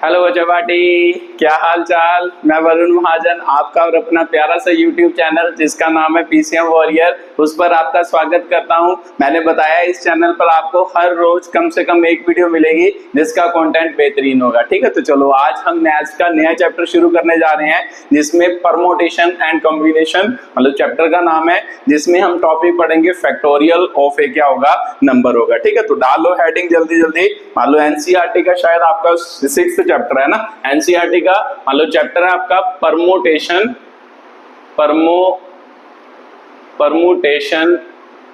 Hello जवाटी, क्या हाल चाल। मैं वरुण महाजन, आपका और अपना प्यारा सा यूट्यूब चैनल जिसका नाम है पीसीएम वॉरियर, उस पर आपका स्वागत करता हूं। मैंने बताया इस चैनल पर आपको हर रोज कम से कम एक वीडियो मिलेगी जिसका कंटेंट बेहतरीन होगा। ठीक है, तो चलो आज हम मैथ्स का नया चैप्टर शुरू करने जा रहे हैं जिसमें परमोटेशन एंड कॉम्बिनेशन मतलब चैप्टर का नाम है, जिसमें हम टॉपिक पढ़ेंगे फैक्टोरियल ऑफ ए क्या होगा, नंबर होगा। ठीक है, तो डाल लो हेडिंग जल्दी जल्दी। मान लो एनसीईआरटी का शायद आपका 6th चैप्टर है ना, एनसीईआरटी का मान लो चैप्टर है आपका परमुटेशन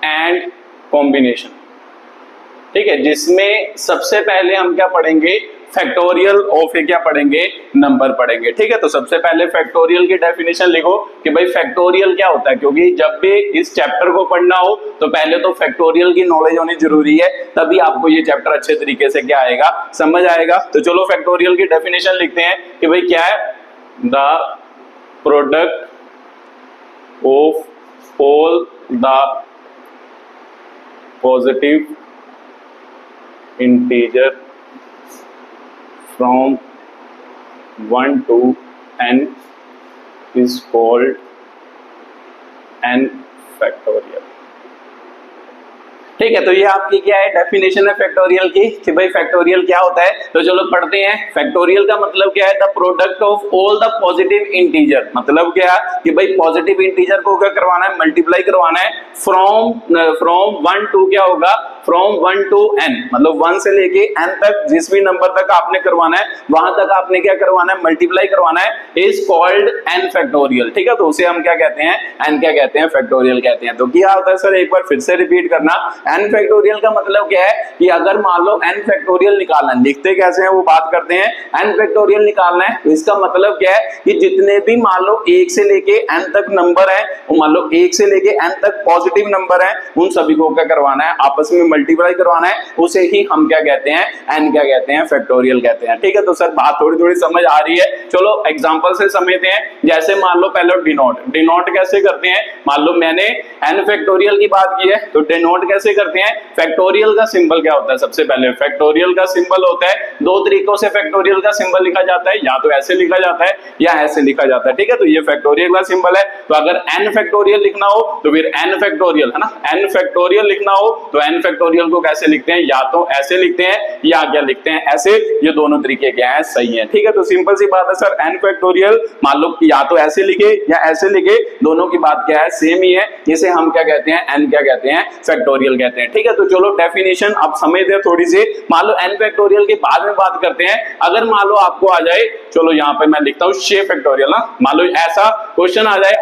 एंड कॉम्बिनेशन। ठीक है, जिसमें सबसे पहले हम क्या पढ़ेंगे, फैक्टोरियल ऑफ ए क्या पढ़ेंगे, नंबर पढ़ेंगे। ठीक है, तो सबसे पहले फैक्टोरियल की डेफिनेशन लिखो कि भाई फैक्टोरियल क्या होता है, क्योंकि जब भी इस चैप्टर को पढ़ना हो तो पहले तो फैक्टोरियल की नॉलेज होनी जरूरी है, तभी आपको ये चैप्टर अच्छे तरीके से क्या आएगा, समझ आएगा। तो चलो फैक्टोरियल की डेफिनेशन लिखते हैं कि भाई क्या है, the product of all the positive integer from 1 to n is called n factorial। ठीक है, तो ये आपकी क्या है, डेफिनेशन है फैक्टोरियल की कि भाई फैक्टोरियल क्या होता है। तो चलो पढ़ते हैं। फैक्टोरियल का मतलब क्या है, the product of all the positive integer. मतलब क्या कि भाई पॉजिटिव इंटीजर को क्या करवाना है, मल्टीप्लाई करवाना है फ्रॉम 1 to क्या होगा, फ्रॉम 1 to n, मतलब 1 से लेके n तक जिस भी नंबर तक आपने करवाना है वहां तक आपने क्या करवाना है, मल्टीप्लाई करवाना है, इज कॉल्ड n फैक्टोरियल। ठीक है, तो उसे हम क्या कहते हैं, n क्या कहते हैं, फैक्टोरियल कहते हैं। तो क्या होता है सर, एक बार फिर से रिपीट करना। n फैक्टोरियल का मतलब क्या है कि अगर मान लो n फैक्टोरियल निकालना है, लिखते कैसे हैं वो बात करते हैं। n फैक्टोरियल निकालना है तो इसका मतलब क्या है कि जितने भी मान लो 1 से लेके n तक नंबर है, मान लो 1 से लेके n तक पॉजिटिव नंबर है, उन सभी को क्या करवाना है, आपस में मल्टीप्लाई करवाना है, उसे ही हम क्या कहते हैं, n क्या कहते हैं, फैक्टोरियल कहते हैं। ठीक है, तो सर बात थोड़ी थोड़ी समझ आ रही है। चलो एग्जांपल से समझते हैं। जैसे मान लो पहले डिनोट कैसे करते हैं। मान लो मैंने n फैक्टोरियल की बात की है तो डिनोट कैसे करते हैं। फैक्टोरियल का सिंबल क्या होता है, सबसे पहले फैक्टोरियल का सिंबल होता है, दो तरीकों से फैक्टोरियल का सिंबल लिखा जाता है, या तो ऐसे लिखा जाता है या ऐसे लिखा जाता है। ठीक है, तो ये फैक्टोरियल का सिंबल है। तो अगर n फैक्टोरियल लिखना हो तो फिर n फैक्टोरियल है ना, n फैक्टोरियल लिखना हो तो n फैक्टोरियल को कैसे लिखते हैं, या तो ऐसे लिखते हैं या क्या लिखते हैं, ऐसे। ये दोनों तरीके क्या है, सही है। ठीक है, तो सिंपल सी बात है सर, n फैक्टोरियल मान लो या तो ऐसे लिखे या ऐसे लिखे, दोनों की बात क्या है, सेम ही है। इसे हम क्या कहते हैं, n क्या कहते हैं, फैक्टोरियल कहते हैं। ठीक है, तो चलो डेफिनेशन अब समझते हैं थोड़ी सी। मान लो n फैक्टोरियल के बाद में बात करते हैं। अगर मान लो आपको आ जाए, चलो यहाँ पे मैं लिखता हूँ 6 फैक्टोरियल ना, मान लो ऐसा क्वेश्चन आ जाए,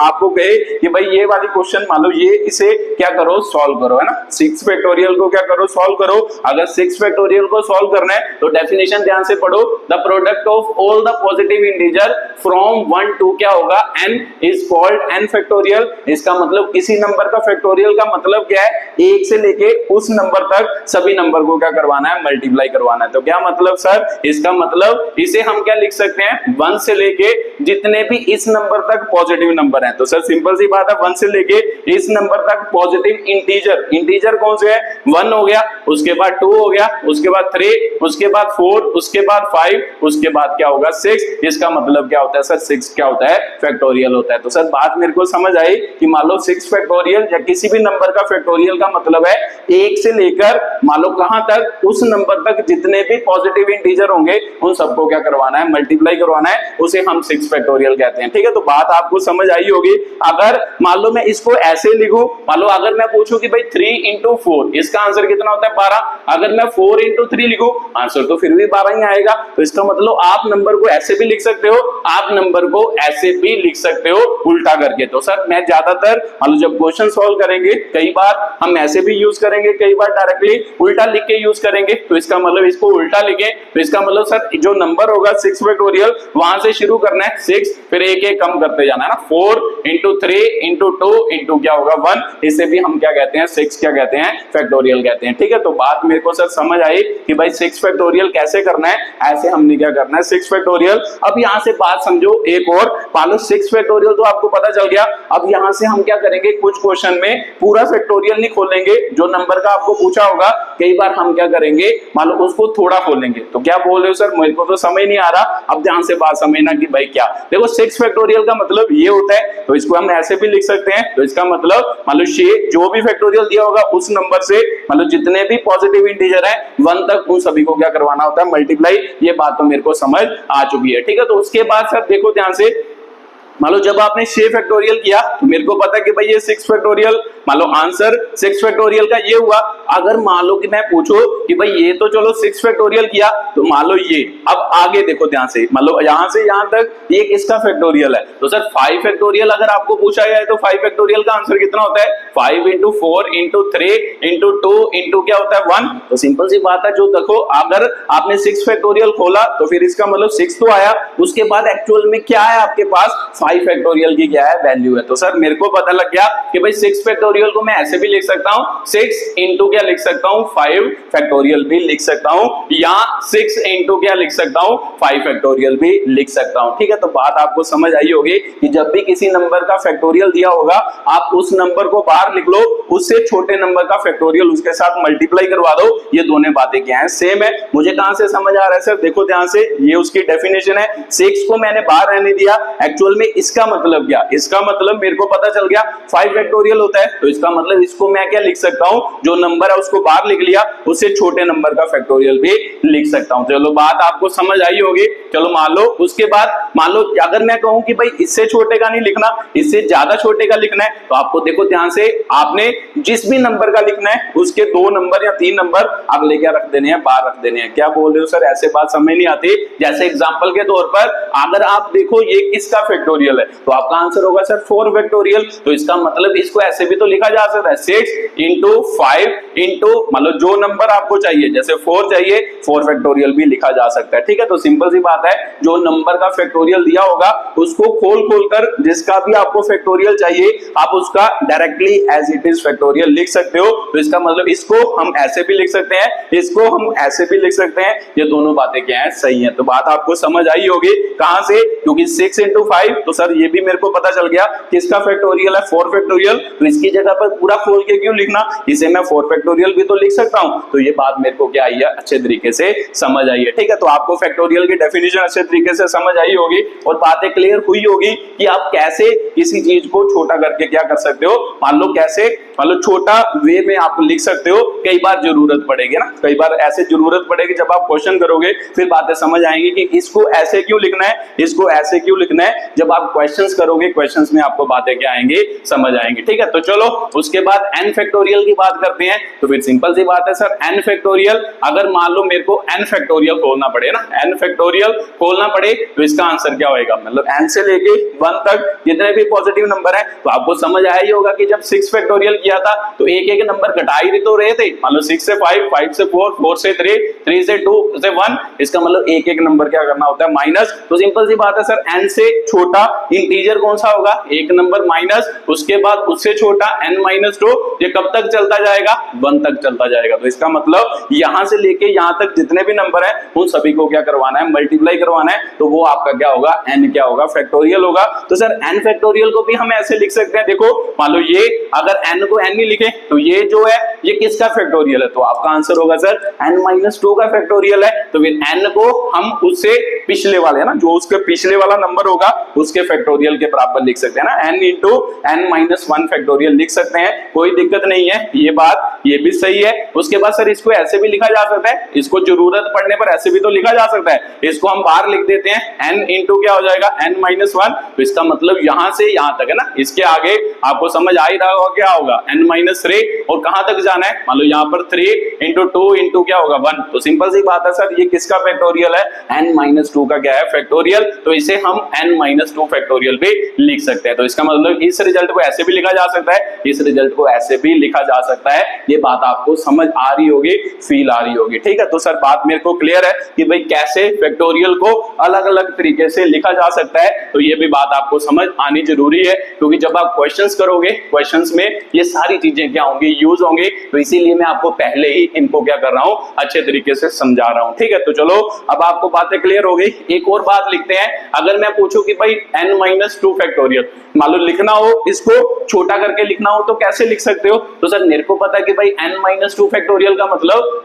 आपको कहे कि भाई ये वाली क्वेश्चन मान लो ये, इसे क्या करो, सॉल्व करो, है ना। 6 फैक्टोरियल को क्या करो, सॉल्व करो। अगर 6 फैक्टोरियल को सॉल्व करना है तो डेफिनेशन ध्यान से पढ़ो, the product of all the positive integer from 1 to क्या होगा, n is called n factorial. इसका मतलब किसी नंबर का फैक्टोरियल का मतलब क्या है, 1 से लेके उस नंबर तक सभी नंबर को क्या करवाना है, मल्टीप्लाई करवाना है। तो क्या मतलब सर, इसका मतलब इसे हम क्या लिख सकते हैं, 1 से लेके जितने भी इस नंबर तक पॉजिटिव नंबर हैं। तो सर सिंपल सी बात है, 1 से लेके इस नंबर तक पॉजिटिव इंटीजर कौन से है, 1 हो गया, उसके बाद 2 हो गया, उसके बाद 3, उसके बाद 4, उसके बाद 5, उसके बाद क्या होगा 6। इसका मतलब क्या होता है सर, 6 क्या होता है, फैक्टोरियल होता है। तो सर बात मेरे को समझ आई कि मान लो 6 फैक्टोरियल या किसी भी नंबर का फैक्टोरियल का मतलब है 1 से लेकर मान लो कहां तक, उस नंबर तक जितने भी पॉजिटिव इंटीजर होंगे उन सबको क्या करवाना है, मल्टीप्लाई करवाना है, उसे हम 6 फैक्टोरियल कहते हैं। ठीक है, तो बात आपको समझ आई होगी। अगर मान लो मैं इसको ऐसे लिखूं, मान लो अगर मैं पूछूं कि भाई 3 into 4 इसका आंसर कितना होता है, 12। अगर मैं 4 into 3 लिखूं, आंसर तो फिर भी 12 ही आएगा। तो इसका मतलब आप नंबर को ऐसे भी लिख सकते हो, आप नंबर को ऐसे भी लिख सकते हो उल्टा करके। तो सर मैं ज्यादातर मान लो जब क्वेश्चन सॉल्व करेंगे, कई बार हम ऐसे भी यूज करेंगे, कई बार डायरेक्टली उल्टा लिख के यूज करेंगे। तो इसका मतलब इसको उल्टा लिखे तो इसका मतलब सर जो नंबर होगा 6 फैक्टोरियल, वहां से शुरू करना है 6, फिर एक एक कम करते जाना है ना, 4 into 3 into 2 into क्या होगा 1। इसे भी हम क्या कहते हैं, 6 क्या कहते हैं, फैक्टोरियल कहते हैं। ठीक है, तो बात मेरे को सर समझ आई कि भाई 6 फैक्टोरियल कैसे करना है, ऐसे हमने क्या करना है 6 फैक्टोरियल। अब यहां से बात समझो एक और, मान लो 6 फैक्टोरियल तो आपको पता चल गया। अब यहां से हम क्या करेंगे, कुछ क्वेश्चन में पूरा फैक्टोरियल नहीं खोलेंगे, जो नंबर का आपको पूछा होगा कई बार हम क्या करेंगे, मान लो उसको थोड़ा खोलेंगे। तो क्या बोल रहे हो सर, मेरे को तो समझ नहीं आ रहा। अब ध्यान से बात समझना कि भाई क्या, देखो 6 फैक्टोरियल का मतलब ये होता है, तो इसको हम ऐसे भी लिख सकते हैं। तो इसका मतलब मान लो जो भी फैक्टोरियल दिया होगा उस नंबर से मतलब जितने भी पॉजिटिव इंटीजर है 1 तक, उन सभी को क्या करवाना होता है, मल्टीप्लाई। ये बात तो मेरे को समझ आ चुकी है। ठीक है, तो उसके बाद सर देखो ध्यान से, मान लो जब आपने 6 फैक्टोरियल किया तो मेरे को पता है कि भाई ये 6 फैक्टोरियल, मान लो आंसर 6 फैक्टोरियल का ये हुआ। अगर मान लो कि मैं पूछो कि भाई ये तो चलो 6 फैक्टोरियल किया, तो मान लो ये, अब आगे देखो ध्यान से, मान लो यहां से यहां तक ये किसका फैक्टोरियल है, तो सर 5 फैक्टोरियल अगर आपको पूछा गया है तो 5 फैक्टोरियल का आंसर कितना होता है, 5 into 4 into 3 into 2 into क्या होता है 1। तो सिंपल सी बात है, जो देखो अगर आपने 6 फैक्टोरियल खोला तो फिर इसका मतलब 6 तो आया, उसके बाद एक्चुअल में क्या है आपके पास, 5 फैक्टोरियल की क्या है, वैल्यू है। तो सर मेरे को पता लग गया कि भाई 6 फैक्टोरियल को मैं ऐसे भी लिख सकता हूं, 6 इंटू क्या लिख सकता हूं, 5 फैक्टोरियल भी लिख सकता हूं, या 6 इंटू क्या लिख सकता हूं, 5 फैक्टोरियल भी लिख सकता हूं। ठीक है, तो बात आपको समझ आई होगी कि जब भी किसी नंबर का फैक्टोरियल दिया होगा, आप उस नंबर को बाहर लिख लो, उससे छोटे नंबर का फैक्टोरियल उसके साथ मल्टीप्लाई करवा दो। ये दोनों बातें क्या है, सेम है। मुझे कहां से समझ आ रहा है सर, देखो ध्यान से, ये उसकी डेफिनेशन है। 6 को मैंने बाहर रहने दिया, एक्चुअल में इसका मतलब क्या, इसका मतलब मेरे को पता चल गया 5 फैक्टोरियल होता है, तो इसका मतलब इसको मैं क्या लिख सकता हूं, जो नंबर है उसको बाहर लिख लिया, उससे छोटे नंबर का फैक्टोरियल भी लिख सकता हूं। चलो बात आपको समझ आई होगी। चलो मान लो उसके बाद, मान लो अगर मैं कहूं कि भाई इससे छोटे का नहीं लिखना, इससे ज्यादा छोटे का लिखना है, तो आपको देखो ध्यान से, आपने जिस भी नंबर का लिखना है उसके 2 नंबर या 3 नंबर आप लेके रख देने हैं, बाहर रख देने हैं। क्या बोल रहे हो सर, ऐसे बात समझ नहीं आती। जैसे एग्जांपल के तौर पर अगर आप देखो ये किसका फैक्टोरियल है, तो आपका आंसर होगा सर 4 फैक्टोरियल। तो इसका मतलब इसको ऐसे भी तो लिखा जा सकता है, 6 इंटू 5 इंटू, मतलब जो नंबर आपको चाहिए, जैसे 4 चाहिए, 4 फैक्टोरियल भी लिखा जा सकता है। ठीक है, तो सिंपल सी बात है, जो नंबर का फैक्टोरियल दिया होगा उसको खोल खोल कर जिसका भी आपको फैक्टोरियल चाहिए आप उसका directly as it is factorial लिख सकते हो। तो इसका मतलब इसको हम ऐसे भी लिख सकते हैं, इसको हम ऐसे भी लिख सकते हैं। ये दोनों बातें क्या है, सही है। तो बात आपको समझ आई होगी। कहां से, क्योंकि 6 इंटू 5, तो सर ये भी मेरे को पता चल गया किसका फैक्टोरियल है, 4 फैक्टोरियल। तो इसकी जगह पर पूरा खोल के क्यों लिखना, इसे मैं 4 फैक्टोरियल भी तो लिख सकता हूं। तो ये बात मेरे को क्या आई है, अच्छे तरीके से समझ आई है। ठीक है, तो आपको फैक्टोरियल की डेफिनेशन अच्छे तरीके से समझ आई होगी और बातें क्लियर हुई होगी कि आप कैसे किसी चीज को छोटा करके क्या कर सकते हो। मान लो कैसे, मान लो छोटा वे में आप लिख सकते हो। कई बार जरूरत पड़ेगी ना, कई बार ऐसे जरूरत पड़ेगी जब आप क्वेश्चन करोगे फिर बातें समझ आएंगी कि इसको ऐसे क्यों लिखना है, इसको ऐसे क्यों लिखना है। जब आप क्वेश्चंस करोगे, क्वेश्चंस में आपको बातें क्या आएंगी, समझ आएंगी। ठीक है, तो चलो उसके बाद n फैक्टोरियल की बात करते हैं। तो फिर सिंपल सी बात है सर, n फैक्टोरियल, अगर मान लो मेरे को n फैक्टोरियल खोलना पड़े ना, n फैक्टोरियल खोलना पड़े, तो इसका आंसर क्या होएगा, मतलब n से लेके 1 तक जितने भी पॉजिटिव नंबर है। तो आपको समझ आया ही होगा कि जब 6 फैक्टोरियल किया था तो एक एक नंबर घटा ही तो रहे थे। मान लो 6 से 5, 5 से 4, 4 से 3, 3 से 2 से 1, इसका मतलब एक एक नंबर क्या करना होता है, माइनस। तो सिंपल सी बात है सर, n से छोटा इंटीजर कौन सा होगा, एक नंबर माइनस, उसके बाद उससे छोटा n-2, ये कब तक चलता जाएगा, 1 तक चलता जाएगा। तो इसका मतलब यहां से लेके यहां तक जितने भी नंबर है उन सभी को क्या करवाना है, मल्टीप्लाई करवाना है। तो वो आपका क्या होगा, n क्या होगा, फैक्टोरियल होगा। तो सर n फैक्टोरियल को भी हम ऐसे लिख सकते हैं, देखो मान लो ये अगर n को n नहीं लिखे तो ये जो है ये किसका फैक्टोरियल है, तो आपका आंसर होगा सर n-2 का फैक्टोरियल है। तो फिर n को हम उससे पिछले वाले ना, जो उसके पिछले वाला नंबर होगा उसके फैक्टोरियल के बराबर लिख सकते हैं ना, n इंटू n-1 फैक्टोरियल लिख सकते हैं, कोई दिक्कत नहीं है। ये बात ये भी सही है। उसके बाद सर इसको ऐसे भी लिखा जा सकता है, इसको जरूरत पड़ने पर ऐसे भी तो लिखा जा सकता है। इसको हम बाहर लिख देते हैं, n इंटू क्या हो जाएगा, n-1। तो इसका मतलब यहां से यहां तक है ना, इसके आगे आपको समझ आ ही रहा होगा क्या होगा, n-3। और कहां तक जाना है, मान लो यहां पर 3 इंटू 2 इंटू क्या होगा 1। तो सिंपल सी बात है सर, ये किसका फैक्टोरियल है, n-2 का क्या है, फैक्टोरियल। तो इसे हम n-2 फैक्टोरियल भी लिख सकते हैं। तो इसका मतलब इस रिजल्ट को ऐसे भी लिखा जा सकता है, इस रिजल्ट को ऐसे भी लिखा जा सकता है, ये बात आपको समझ आ रही होगी, फील आ रही होगी। ठीक है, तो सर बात मेरे को क्लियर है कि भाई कैसे फैक्टोरियल को अलग अलग तरीके से लिखा जा सकता है, तो ये भी बात आपको समझ आनी जरूरी है, क्योंकि जब आप क्वेश्चंस करोगे, क्वेश्चंस में ये सारी चीजें क्या होंगी, यूज होंगे, तो इसीलिए मैं आपको पहले ही इनको क्या कर रहा हूं, अच्छे तरीके से समझा रहा हूं। ठीक है, तो चलो अब आपको बातें क्लियर हो गई। एक और बात लिखते हैं, अगर मैं पूछूं कि भाई n-2 फैक्टोरियल मान लो लिखना हो, इसको छोटा करके लिखना हो तो कैसे लिख सकते हो, तो सर मेरे को पता है कि भाई n-2 फैक्टोरियल का मतलब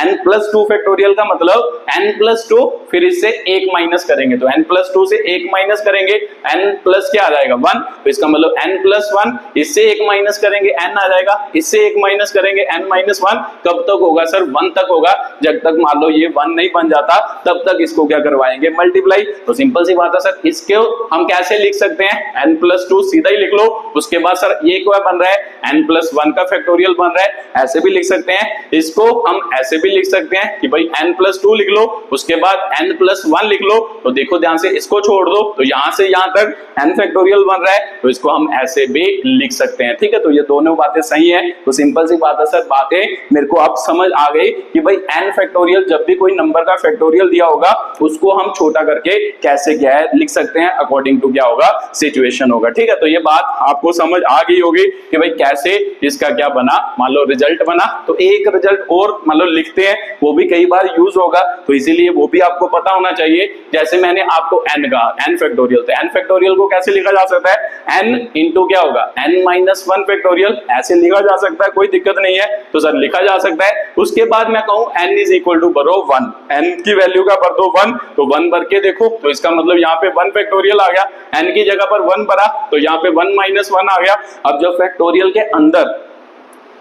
n+2 फैक्टोरियल का मतलब n+2 फिर इससे 1 माइनस करेंगे, तो n+2 से 1 माइनस करेंगे, n प्लस क्या आ जाएगा 1, तो इसका मतलब n+1, इससे 1 माइनस करेंगे n आ जाएगा, इससे 1 माइनस करेंगे n-1, कब तक होगा सर 1 तक होगा, जब तक मान लो ये 1 नहीं बन जाता तब तक इसको क्या करवाएंगे, मल्टीप्लाई। तो सिंपल सी बात है सर, इसको हम कैसे लिख सकते हैं, n+2 सीधा ही लिख लो, उसके बाद सर ये क्या बन रहा है, n+1 का फैक्टोरियल बन रहा है, ऐसे भी लिख सकते हैं, इसको हम ऐसे भी लिख सकते हैं कि भाई n+2 लिख लो, उसके बाद n+1 लिख लो, तो देखो ध्यान से इसको छोड़ दो, तो यहां से यहां तक n फैक्टोरियल बन रहा है, तो इसको हम ऐसे भी लिख सकते हैं। ठीक है, तो ये दोनों बातें सही है, तो सिंपल सी बात है सर, बातें मेरे को अब समझ आ गई कि भाई n फैक्टोरियल जब भी कोई नंबर का फैक्टोरियल दिया होगा उसको हम छोटा करके कैसे क्या है लिख सकते हैं, अकॉर्डिंग टू क्या होगा, सिचुएशन होगा। ठीक है, तो ये बात आपको समझ आ गई होगी कि भाई कैसे इसका क्या बना, मान लो रिजल्ट बना, तो एक रिजल्ट और मान लो लिखते हैं, वो भी कई बार यूज होगा, तो इसीलिए वो भी आपको पता होना चाहिए। जैसे मैंने आपको n कहा, n फैक्टोरियल, तो n फैक्टोरियल को कैसे लिखा जा सकता है, n इंटू क्या होगा, n-1 फैक्टोरियल, ऐसे लिखा जा सकता है, कोई दिक्कत नहीं है, तो सर लिखा जा सकता है। उसके बाद मैं कहूं n इज इक्वल टू भरो 1, n की वैल्यू का भर दो 1, तो 1 भर के देखो, तो इसका मतलब यहाँ पे 1 फैक्टोरियल आ गया, n की जगह पर 1 भरा, तो यहाँ पे 1-1 आ गया। अब जब फैक्टोरियल के अंदर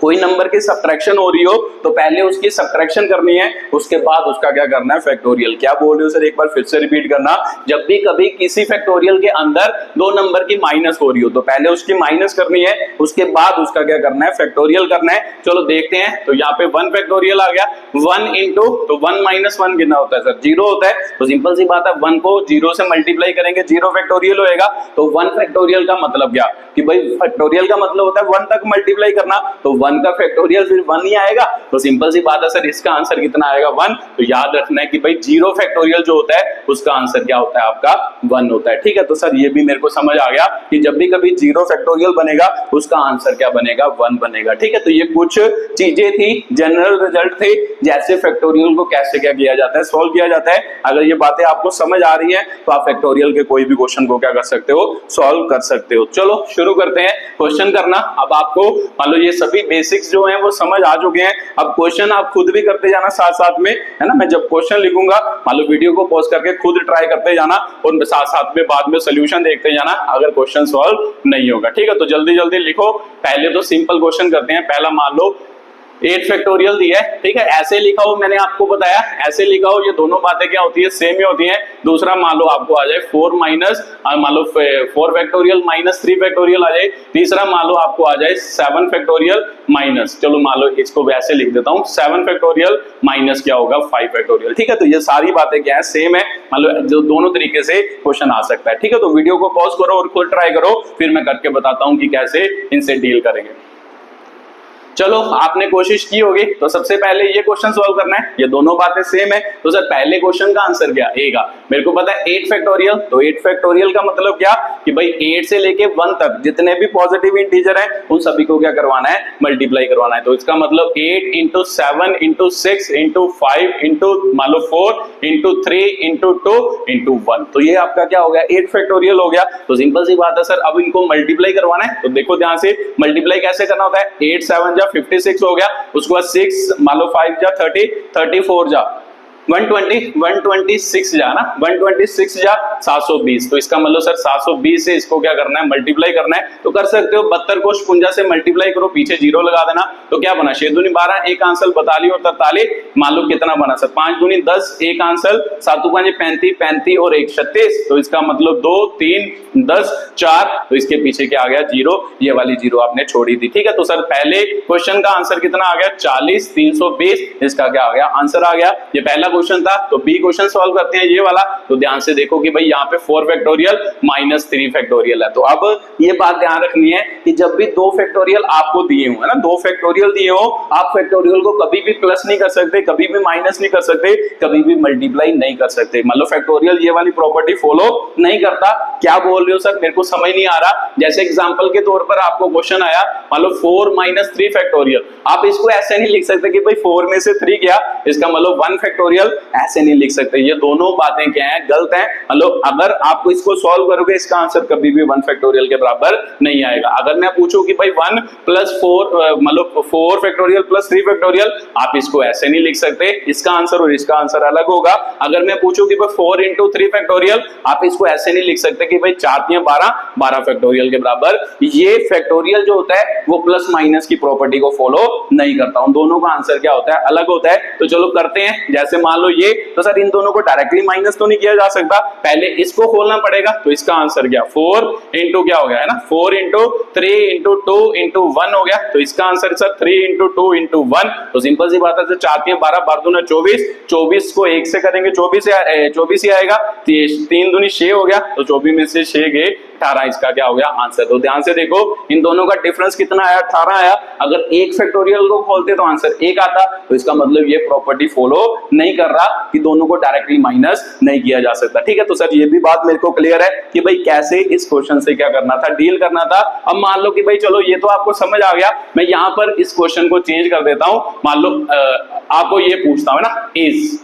कोई नंबर की सब्ट्रैक्शन हो रही हो तो पहले उसकी सब्ट्रैक्शन करनी है, उसके बाद उसका क्या करना है, फैक्टोरियल। क्या बोल रहे हो सर, एक बार फिर से रिपीट करना, जब भी कभी किसी फैक्टोरियल के अंदर दो नंबर की माइनस हो रही हो तो पहले उसकी माइनस करनी है, उसके बाद उसका क्या करना है, फैक्टोरियल करना है। चलो देखते हैं, तो यहाँ पे 1 फैक्टोरियल आ गया, 1 इंटू, तो 1-1 कितना होता है सर, 0 होता है, तो सिंपल सी बात है 1 को 0 से मल्टीप्लाई करेंगे, 0 फैक्टोरियल होएगा। तो 1 फैक्टोरियल का मतलब क्या, कि भाई फैक्टोरियल का मतलब होता है 1 तक मल्टीप्लाई करना, तो 1 का फैक्टोरियल फिर 1 ही आएगा, तो सिंपल सी बात है सर, इसका आंसर कितना आएगा, 1। तो याद रखना है कि भाई 0 फैक्टोरियल जो होता है उसका आंसर क्या होता है, आपका 1 होता है। ठीक है, तो सर ये भी मेरे को समझ आ गया कि जब भी कभी 0 फैक्टोरियल बनेगा उसका आंसर क्या बनेगा, 1 बनेगा। ठीक है, तो ये कुछ चीजें थी, जनरल रिजल्ट थे, जैसे फैक्टोरियल को कैसे क्या किया जाता है, सोल्व किया जाता है। अगर ये बातें आपको समझ आ रही हैं तो आप फैक्टोरियल के कोई भी क्वेश्चन को क्या कर सकते हो, सॉल्व कर सकते हो। चलो शुरू करते हैं क्वेश्चन करना। अब आपको मान लो ये सभी बेसिक्स जो हैं वो समझ आ चुके हैं, अब क्वेश्चन आप खुद भी करते जाना साथ साथ में, है ना। मैं जब क्वेश्चन लिखूंगा मान लो वीडियो को पॉज करके खुद ट्राई करते जाना और साथ साथ में बाद में सोल्यूशन देखते जाना अगर क्वेश्चन सॉल्व नहीं होगा। ठीक है, तो जल्दी जल्दी लिखो। पहले तो सिंपल क्वेश्चन करते हैं। पहला मान लो 8 फैक्टोरियल दिया है, ठीक है, ऐसे लिखा हो, मैंने आपको बताया ऐसे लिखा हो, ये दोनों बातें क्या होती है, सेम ही होती हैं। दूसरा मान लो आपको आ जाए 4 माइनस, मान लो 4 फैक्टोरियल माइनस 3 फैक्टोरियल आ जाए। तीसरा मान लो आपको आ जाए 7 फैक्टोरियल माइनस, चलो मान लो इसको वैसे लिख देता हूँ, 7 फैक्टोरियल माइनस क्या होगा, 5 फैक्टोरियल। ठीक है, तो ये सारी बातें क्या है, सेम है, मान लो जो दोनों तरीके से क्वेश्चन आ सकता है। ठीक है, तो वीडियो को पॉज करो और खुद ट्राई करो, फिर मैं करके बताता हूँ कि कैसे इनसे डील करेंगे। चलो आपने कोशिश की होगी, तो सबसे पहले ये क्वेश्चन सॉल्व करना है, ये दोनों बातें सेम है। तो सर पहले क्वेश्चन का आंसर क्या ए का, मेरे को पता है 8 फैक्टोरियल, तो 8 फैक्टोरियल का मतलब क्या कि भाई 8 से लेके 1 तक जितने भी पॉजिटिव इंटीजर हैं उन सभी को क्या करवाना है, मल्टीप्लाई करवाना है। तो इसका मतलब 8 इंटू 7 इंटू 6 इंटू 5 इंटू मान लो 4 इंटू 3 इंटू 2 इंटू 1, तो ये आपका क्या हो गया, 8 फैक्टोरियल हो गया। तो सिंपल सी बात है सर, अब इनको मल्टीप्लाई करवाना है, तो देखो ध्यान से मल्टीप्लाई कैसे करना होता है, 8 7 56 हो गया, उसके बाद 6 मान लो 5 जा 30, 34 जा 120, 126 जा ना, 126 जा 720, तो इसका मतलब सर 720 से इसको क्या करना है, मल्टीप्लाई करना है। तो कर सकते हो 72 को 56 से मल्टीप्लाई करो, पीछे 0 लगा देना, तो क्या बना 6 दूनी 12, एक आंसर 42 और 43, मान लो कितना बना सर 5 दूनी 10, एक आंसर 7 5 35, 35 और 1 36, तो इसका मतलब 2 3 10 4, तो इसके पीछे क्या आ गया 0, ये वाली 0 आपने छोड़ी थी। ठीक है, तो सर पहले क्वेश्चन का आंसर कितना आ गया 40, 320, इसका क्या आ गया आंसर आ गया। ये पहला क्वेश्चन था, तो बी क्वेश्चन सॉल्व करते हैं ये वाला। तो ध्यान से देखो कि भाई यहाँ पे 4 फैक्टोरियल माइनस 3 फैक्टोरियल है। तो अब ये बात ध्यान रखनी है कि जब भी 2 फैक्टोरियल आपको दिए हो, है ना, 2 फैक्टोरियल दिए हो, आप फैक्टोरियल को कभी भी प्लस नहीं कर सकते, कभी भी माइनस नहीं कर सकते, कभी भी मल्टीप्लाई नहीं कर सकते। मतलब फैक्टोरियल ये वाली प्रॉपर्टी फॉलो नहीं करता। क्या बोल रहे हो सर, मेरे को समझ नहीं आ रहा। जैसे एग्जांपल के तौर पर आपको क्वेश्चन आया, मान लो 4 माइनस 3 फैक्टोरियल, आप इसको ऐसे नहीं लिख सकते कि भाई 4 में से 3 गया इसका मतलब 1 फैक्टोरियल, ऐसे नहीं लिख सकते। ये दोनों बातें क्या है, गलत है। मतलब अगर आपको इसको सॉल्व करोगे इसका आंसर कभी भी 1 फैक्टोरियल के बराबर नहीं आएगा। अगर मैं पूछूं कि भाई 1 प्लस 4 मतलब 4 फैक्टोरियल प्लस 3 फैक्टोरियल, आप इसको ऐसे नहीं लिख सकते, इसका आंसर और इसका आंसर अलग होगा। अगर मैं पूछूं कि भाई 4 इंटू 3 फैक्टोरियल, आप इसको ऐसे नहीं लिख सकते कि भाई 4 3 12 12 फैक्टोरियल के बराबर। ये फैक्टोरियल जो होता है वो प्लस माइनस की प्रॉपर्टी को फॉलो नहीं करता। उन दोनों का आंसर क्या होता है, अलग होता है। तो चलो करते हैं। जैसे मान लो ये, तो सर इन दोनों को डायरेक्टली माइनस तो नहीं किया जा सकता, पहले इसको खोलना पड़ेगा। तो इसका आंसर क्या, 4 इंटू क्या हो गया, है ना, 4 इंटू 3 इंटू 2 इंटू 1 हो गया। तो इसका आंसर सर 3 इंटू 2 इंटू 1। तो सिंपल सी बात है, 4 3 12 12 दूना 24, 24 को 1 से करेंगे 24 ही आएगा। 3 दूनी 6 हो गया, तो 24 में से 6 गए 18, इसका क्या हो गया आंसर। तो ध्यान से देखो इन दोनों का डिफरेंस कितना आया, 18 आया। अगर एक फैक्टोरियल को खोलते तो आंसर 1 आता। तो इसका मतलब ये प्रॉपर्टी फॉलो नहीं कर रहा कि दोनों को डायरेक्टली माइनस नहीं किया जा सकता। ठीक है, तो सर ये भी बात मेरे को क्लियर है कि भाई कैसे इस क्वेश्चन से क्या करना था, डील करना था। अब मान लो कि भाई चलो ये तो आपको समझ आ गया, मैं यहां पर इस क्वेश्चन को चेंज कर देता हूं। मान लो आपको ये पूछता हूं ना, is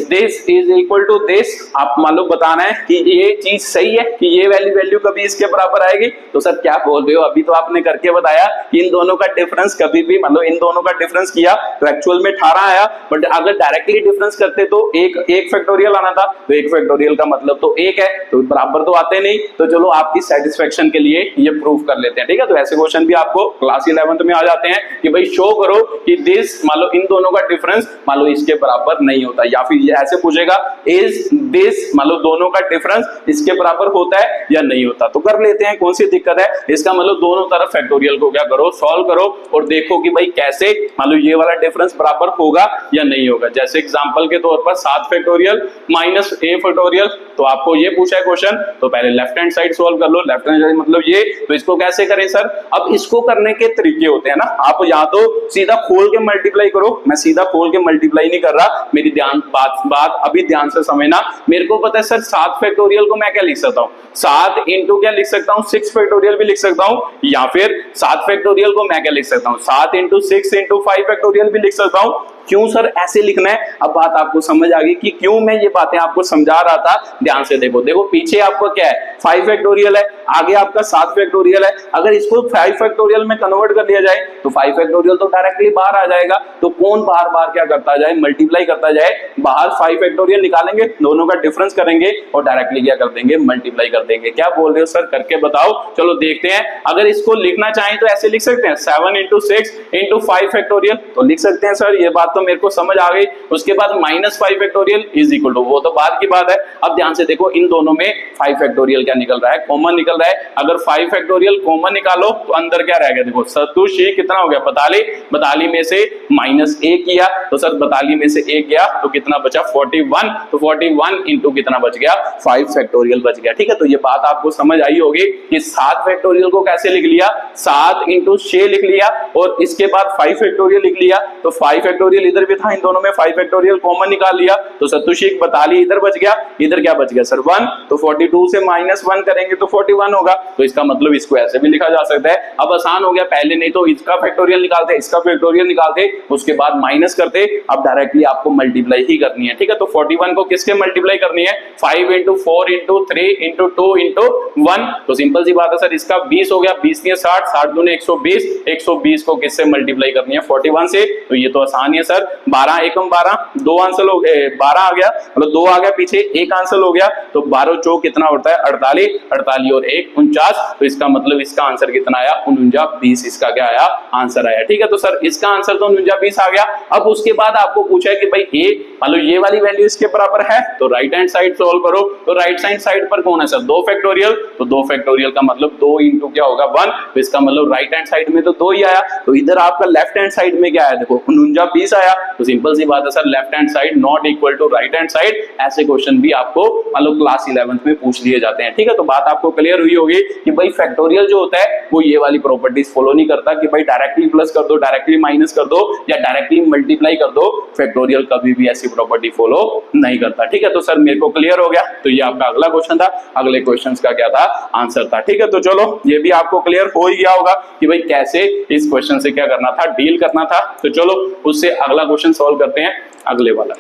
this is equal to this, आप मान लो बताना है कि ये चीज सही है कि ये वैल्यू कभी इसके बराबर आएगी। तो सर क्या बोल रहे हो, अभी तो आपने करके बताया कि इन दोनों का डिफरेंस कभी भी, मतलब इन दोनों का डिफरेंस किया तो एक्चुअल में 18 आया, बट अगर डायरेक्टली डिफरेंस करते तो एक फैक्टोरियल आना था। तो एक फैक्टोरियल का मतलब तो 1 है, तो बराबर तो आते नहीं। तो चलो आपकी सेटिस्फेक्शन के लिए ये प्रूव कर लेते हैं। ठीक है, तो ऐसे क्वेश्चन भी आपको क्लास 11th में आ जाते हैं कि भाई शो करो कि दिस, मान लो इन दोनों का डिफरेंस मान लो इसके बराबर नहीं होता। या फिर ये ऐसे पूछेगा, इज दिस, मतलब दोनों का डिफरेंस इसके बराबर होता है या नहीं होता। तो कर लेते हैं, कौन सी दिक्कत है। इसका मतलब दोनों तरफ फैक्टोरियल को क्या करो, सॉल्व करो और देखो कि भाई कैसे मान लो ये वाला डिफरेंस बराबर होगा या नहीं होगा। जैसे एग्जांपल के तौर पर 7 फैक्टोरियल माइनस a फैक्टोरियल, तो आपको ये पूछा है क्वेश्चन, तो पहले लेफ्ट हैंड साइड सॉल्व कर लो। लेफ्ट हैंड साइड मतलब ये, तो इसको कैसे करें सर। अब इसको करने के तरीके होते हैं ना, आप या तो सीधा खोल के मल्टीप्लाई करो। मैं सीधा खोल के मल्टीप्लाई नहीं कर रहा, मेरी बात अभी ध्यान से समझना। मेरे को पता है सर 7 फैक्टोरियल को मैं क्या लिख सकता हूं, 7 इंटू क्या लिख सकता हूं, 6 फैक्टोरियल भी लिख सकता हूं। या फिर 7 फैक्टोरियल को मैं क्या लिख सकता हूं, 7 इंटू 6 इंटू 5 फैक्टोरियल भी लिख सकता हूं। क्यों सर ऐसे लिखना है, अब बात आपको समझ आ गई कि क्यों मैं ये बातें आपको समझा रहा था। ध्यान से देखो, देखो पीछे आपको क्या है, 5 फैक्टोरियल है, आगे आपका 7 फैक्टोरियल है। अगर इसको 5 फैक्टोरियल में कन्वर्ट कर लिया जाए तो 5 फैक्टोरियल तो डायरेक्टली बाहर आ जाएगा। तो कौन बार बार क्या करता जाए, मल्टीप्लाई करता जाए, बाहर 5 फैक्टोरियल निकालेंगे, दोनों का डिफरेंस करेंगे और डायरेक्टली क्या कर देंगे, मल्टीप्लाई कर देंगे। क्या बोल रहे हो सर, करके बताओ। चलो देखते हैं। अगर इसको लिखना चाहें तो ऐसे लिख सकते हैं, 7 इंटू 6 इंटू 5 फैक्टोरियल, तो लिख सकते हैं सर, ये बात तो मेरे को समझ आ गई। उसके बाद -5 फैक्टोरियल इज इक्वल टू, वो तो बाद की बात है। अब ध्यान से देखो, इन दोनों में 5 फैक्टोरियल क्या निकल रहा है, कॉमन निकल रहा है। अगर 5 फैक्टोरियल कॉमन निकालो तो अंदर क्या रह गया, देखो 7 कितना हो गया 42, 42 में से -1 किया तो सर 42 में से 1 गया तो कितना बचा 41। तो 41 इंटू कितना बच गया, 5 फैक्टोरियल बच गया। ठीक है, तो ये बात आपको समझ आई होगी कि 7 फैक्टोरियल को कैसे लिख लिया, 7 इंटू 6 लिख लिया और इसके बाद 5 फैक्टोरियल लिख लिया। तो 5 फैक्टोरियल इधर भी था, इन दोनों में 5 फैक्टोरियल कॉमन निकाल लिया तो 42 इधर बच गया, इधर क्या बच गया सर 1। तो 42 से -1 करेंगे तो 41 होगा। तो इसका मतलब इसको ऐसे भी लिखा जा सकता है। अब आसान हो गया, पहले नहीं तो इसका फैक्टोरियल निकालते, इसका फैक्टोरियल निकालते, उसके बाद माइनस करते। अब डायरेक्टली आपको मल्टीप्लाई ही करनी है। ठीक है, तो 41 को किसके मल्टीप्लाई करनी है, 5 इंटू 4 इंटू 3 इंटू 2 इंटू 1। तो सिंपल सी बात है सर, इसका 20 हो गया, 20 ने 60, 60 दूने 120, 120 को किससे मल्टीप्लाई करनी है, 41 से। तो ये तो आसान है सर, 12 एकम 12, 2 आंसर हो गए, 12 आ गया, मतलब 2 आ गया पीछे, 1 आंसर हो गया। तो 12 चौक कितना होता है 48, 48 और 1 49, तो इसका मतलब इसका आंसर कितना आया 49 20, इसका क्या आया आंसर आया। ठीक है, तो सर इसका आंसर तो 49 20 आ गया। अब उसके बाद आपको पूछा है कि भाई ए मान लो ये वाली वैल्यू इसके बराबर है, तो राइट हैंड साइड सॉल्व करो। तो राइट हैंड साइड पर कौन है सर 2 फैक्टोरियल, तो 2 फैक्टोरियल का मतलब 2 इंटू क्या होगा 1, तो इसका मतलब राइट हैंड साइड में तो 2 ही आया, तो इधर आपका लेफ्ट हैंड साइड में क्या आया देखो 49 20 आया। तो सिंपल सी बात है sir left hand side not equal to right hand side, ऐसे क्वेश्चन भी आपको मान लो क्लास 11th में पूछ लिए जाते हैं। ठीक है, तो बात आपको क्लियर हुई होगी कि भाई फैक्टोरियल जो होता है वो ये वाली प्रॉपर्टीज फॉलो नहीं करता कि भाई डायरेक्टली प्लस कर दो, डायरेक्टली माइनस कर दो या डायरेक्टली मल्टीप्लाई कर दो, फैक्टोरियल कभी भी ऐसी प्रॉपर्टी फॉलो नहीं करता। ठीक है, तो सर मेरे को क्लियर हो गया। तो ये आपका अगला क्वेश्चन था, अगले क्वेश्चन का क्या था आंसर था। ठीक है, तो चलो ये भी आपको क्लियर हो ही गया होगा कि भाई कैसे इस क्वेश्चन से क्या करना था, डील करना था। तो चलो उससे अगला क्वेश्चन सॉल्व करते हैं, अगले वाला।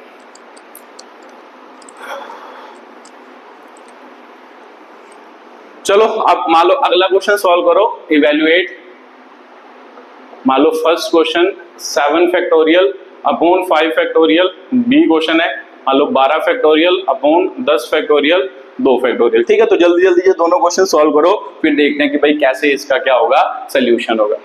चलो अब मान लो अगला क्वेश्चन सॉल्व करो, इवेल्युएट। मान लो first question 7 factorial upon 5 factorial, B question है मान लो 12 फैक्टोरियल अपॉन 10 फैक्टोरियल 2 फैक्टोरियल। ठीक है, तो जल्दी जल्दी ये दोनों क्वेश्चन सॉल्व करो, फिर देखते हैं कि भाई कैसे इसका क्या होगा सोल्यूशन होगा।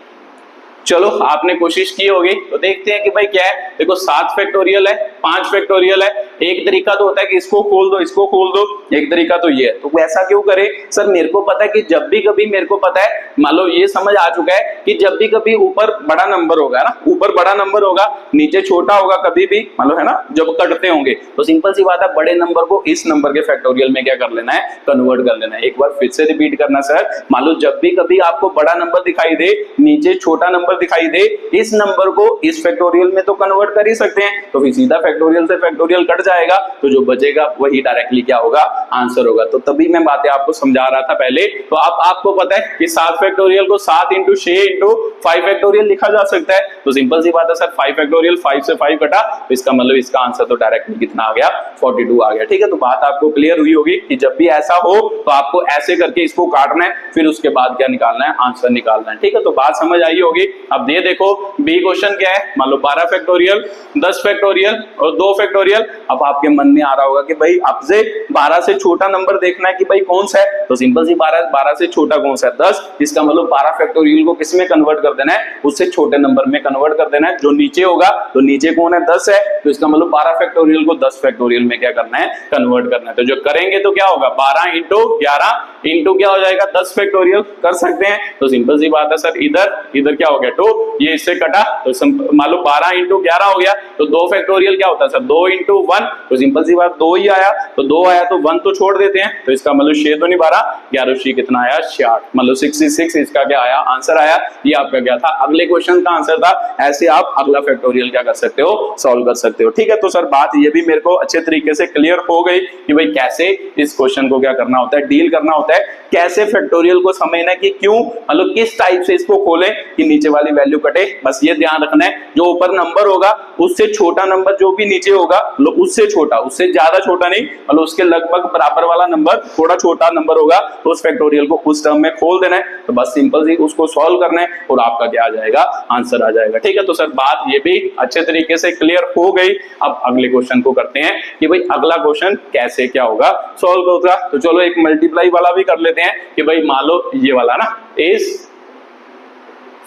चलो आपने कोशिश की होगी, तो देखते हैं कि भाई क्या है। देखो 7 फैक्टोरियल है, 5 फैक्टोरियल है। एक तरीका तो होता है कि इसको खोल दो, इसको खोल दो, एक तरीका तो ये है। तो ऐसा क्यों करे सर, मेरे को पता है कि जब भी कभी मेरे को पता है, मान लो ये समझ आ चुका है कि जब भी कभी ऊपर बड़ा नंबर होगा ना, ऊपर बड़ा नंबर होगा नीचे छोटा होगा कभी भी, मान लो है ना, जब कटते होंगे तो सिंपल सी बात है बड़े नंबर को इस नंबर के फैक्टोरियल में क्या कर लेना है, कन्वर्ट कर लेना है। एक बार फिर से रिपीट करना सर, मान लो जब भी कभी आपको बड़ा नंबर दिखाई दे, नीचे छोटा नंबर दिखाई दे, इस नंबर को इस फैक्टोरियल में तो कन्वर्ट कर ही सकते हैं, तो फिर सीधा फैक्टोरियल से फैक्टोरियल कट जाएगा, तो जो बचेगा वही डायरेक्टली क्या होगा आंसर होगा। तो तभी मैं बातें आपको समझा रहा था पहले। तो आपको पता है कि 7 फैक्टोरियल को 7 इंटू 6 इंटू 5 फैक्टोरियल लिखा जा सकता है। तो सिंपल सी बात है सर 5 फैक्टोरियल 5 से 5 कटा, तो इसका मतलब इसका आंसर तो डायरेक्टली कितना आ गया 42 आ गया। ठीक है, तो बात आपको क्लियर हुई होगी कि जब भी ऐसा हो तो आपको ऐसे करके इसको काटना है, फिर उसके बाद क्या निकालना है, आंसर निकालना है। ठीक है, तो बात समझ आई होगी। अब ये देखो बी क्वेश्चन क्या है, मान लो 12 फैक्टोरियल 10 फैक्टोरियल और 2 फैक्टोरियल। अब आपके मन में आ रहा होगा कि भाई अब से 12 से छोटा नंबर देखना है कि भाई कौन सा है, तो सिंपल सी 12 से छोटा कौन सा है 10, इसका मतलब 12 फैक्टोरियल को किस में कन्वर्ट कर देना है, उससे छोटे नंबर में कन्वर्ट कर देना है। जो नीचे होगा तो नीचे कौन है 10 है, तो इसका मतलब 12 फैक्टोरियल को 10 फैक्टोरियल में क्या करना है, कन्वर्ट करना है। तो जो करेंगे तो क्या होगा 12 इंटू 11 इंटू क्या हो जाएगा 10 फैक्टोरियल कर सकते हैं। तो सिंपल सी बात है सर इधर क्या हो गया 2, ये इससे कटा, तो मान लो 12 इंटू 11 हो गया, तो 2 फैक्टोरियल क्या होता है सर 2 इंटू 1, तो सिंपल सी बात 2 ही आया, तो 2 आया तो 1 तो छोड़ देते हैं, तो इसका मतलब 6 तो नहीं 12, 11 6 कितना आया 66, मतलब 66 इसका क्या आया आंसर आया। ये आपका क्या था अगले क्वेश्चन का आंसर था। ऐसे आप अगला फैक्टोरियल क्या कर सकते हो, सॉल्व कर सकते हो। ठीक है, तो सर बात ये भी मेरे को अच्छे तरीके से क्लियर हो गई कि भाई कैसे इस क्वेश्चन को क्या करना होता है, डील करना होता है, कैसे फैक्टोरियल को समझना है कि क्यों, मतलब किस टाइप से इसको खोलें कि नीचे वाली वैल्यू कटे। बस ये ध्यान रखना है जो ऊपर नंबर होगा उससे छोटा नंबर जो भी नीचे होगा, मतलब उससे छोटा, उससे ज्यादा छोटा नहीं, मतलब उसके लगभग बराबर वाला नंबर थोड़ा छोटा नंबर होगा, तो उस फैक्टोरियल को उस टर्म में खोल देना है। तो बस सिंपल सी उसको सॉल्व करना है और आपका क्या आ जाएगा आंसर आ जाएगा। ठीक है, तो सर बात ये भी अच्छे तरीके से क्लियर हो गई। अब अगले क्वेश्चन को करते हैं कि भाई अगला क्वेश्चन कैसे क्या होगा सॉल्व होगा। तो चलो एक मल्टीप्लाई वाला भी कर लेते हैं कि भाई मान लो ये वाला ना इज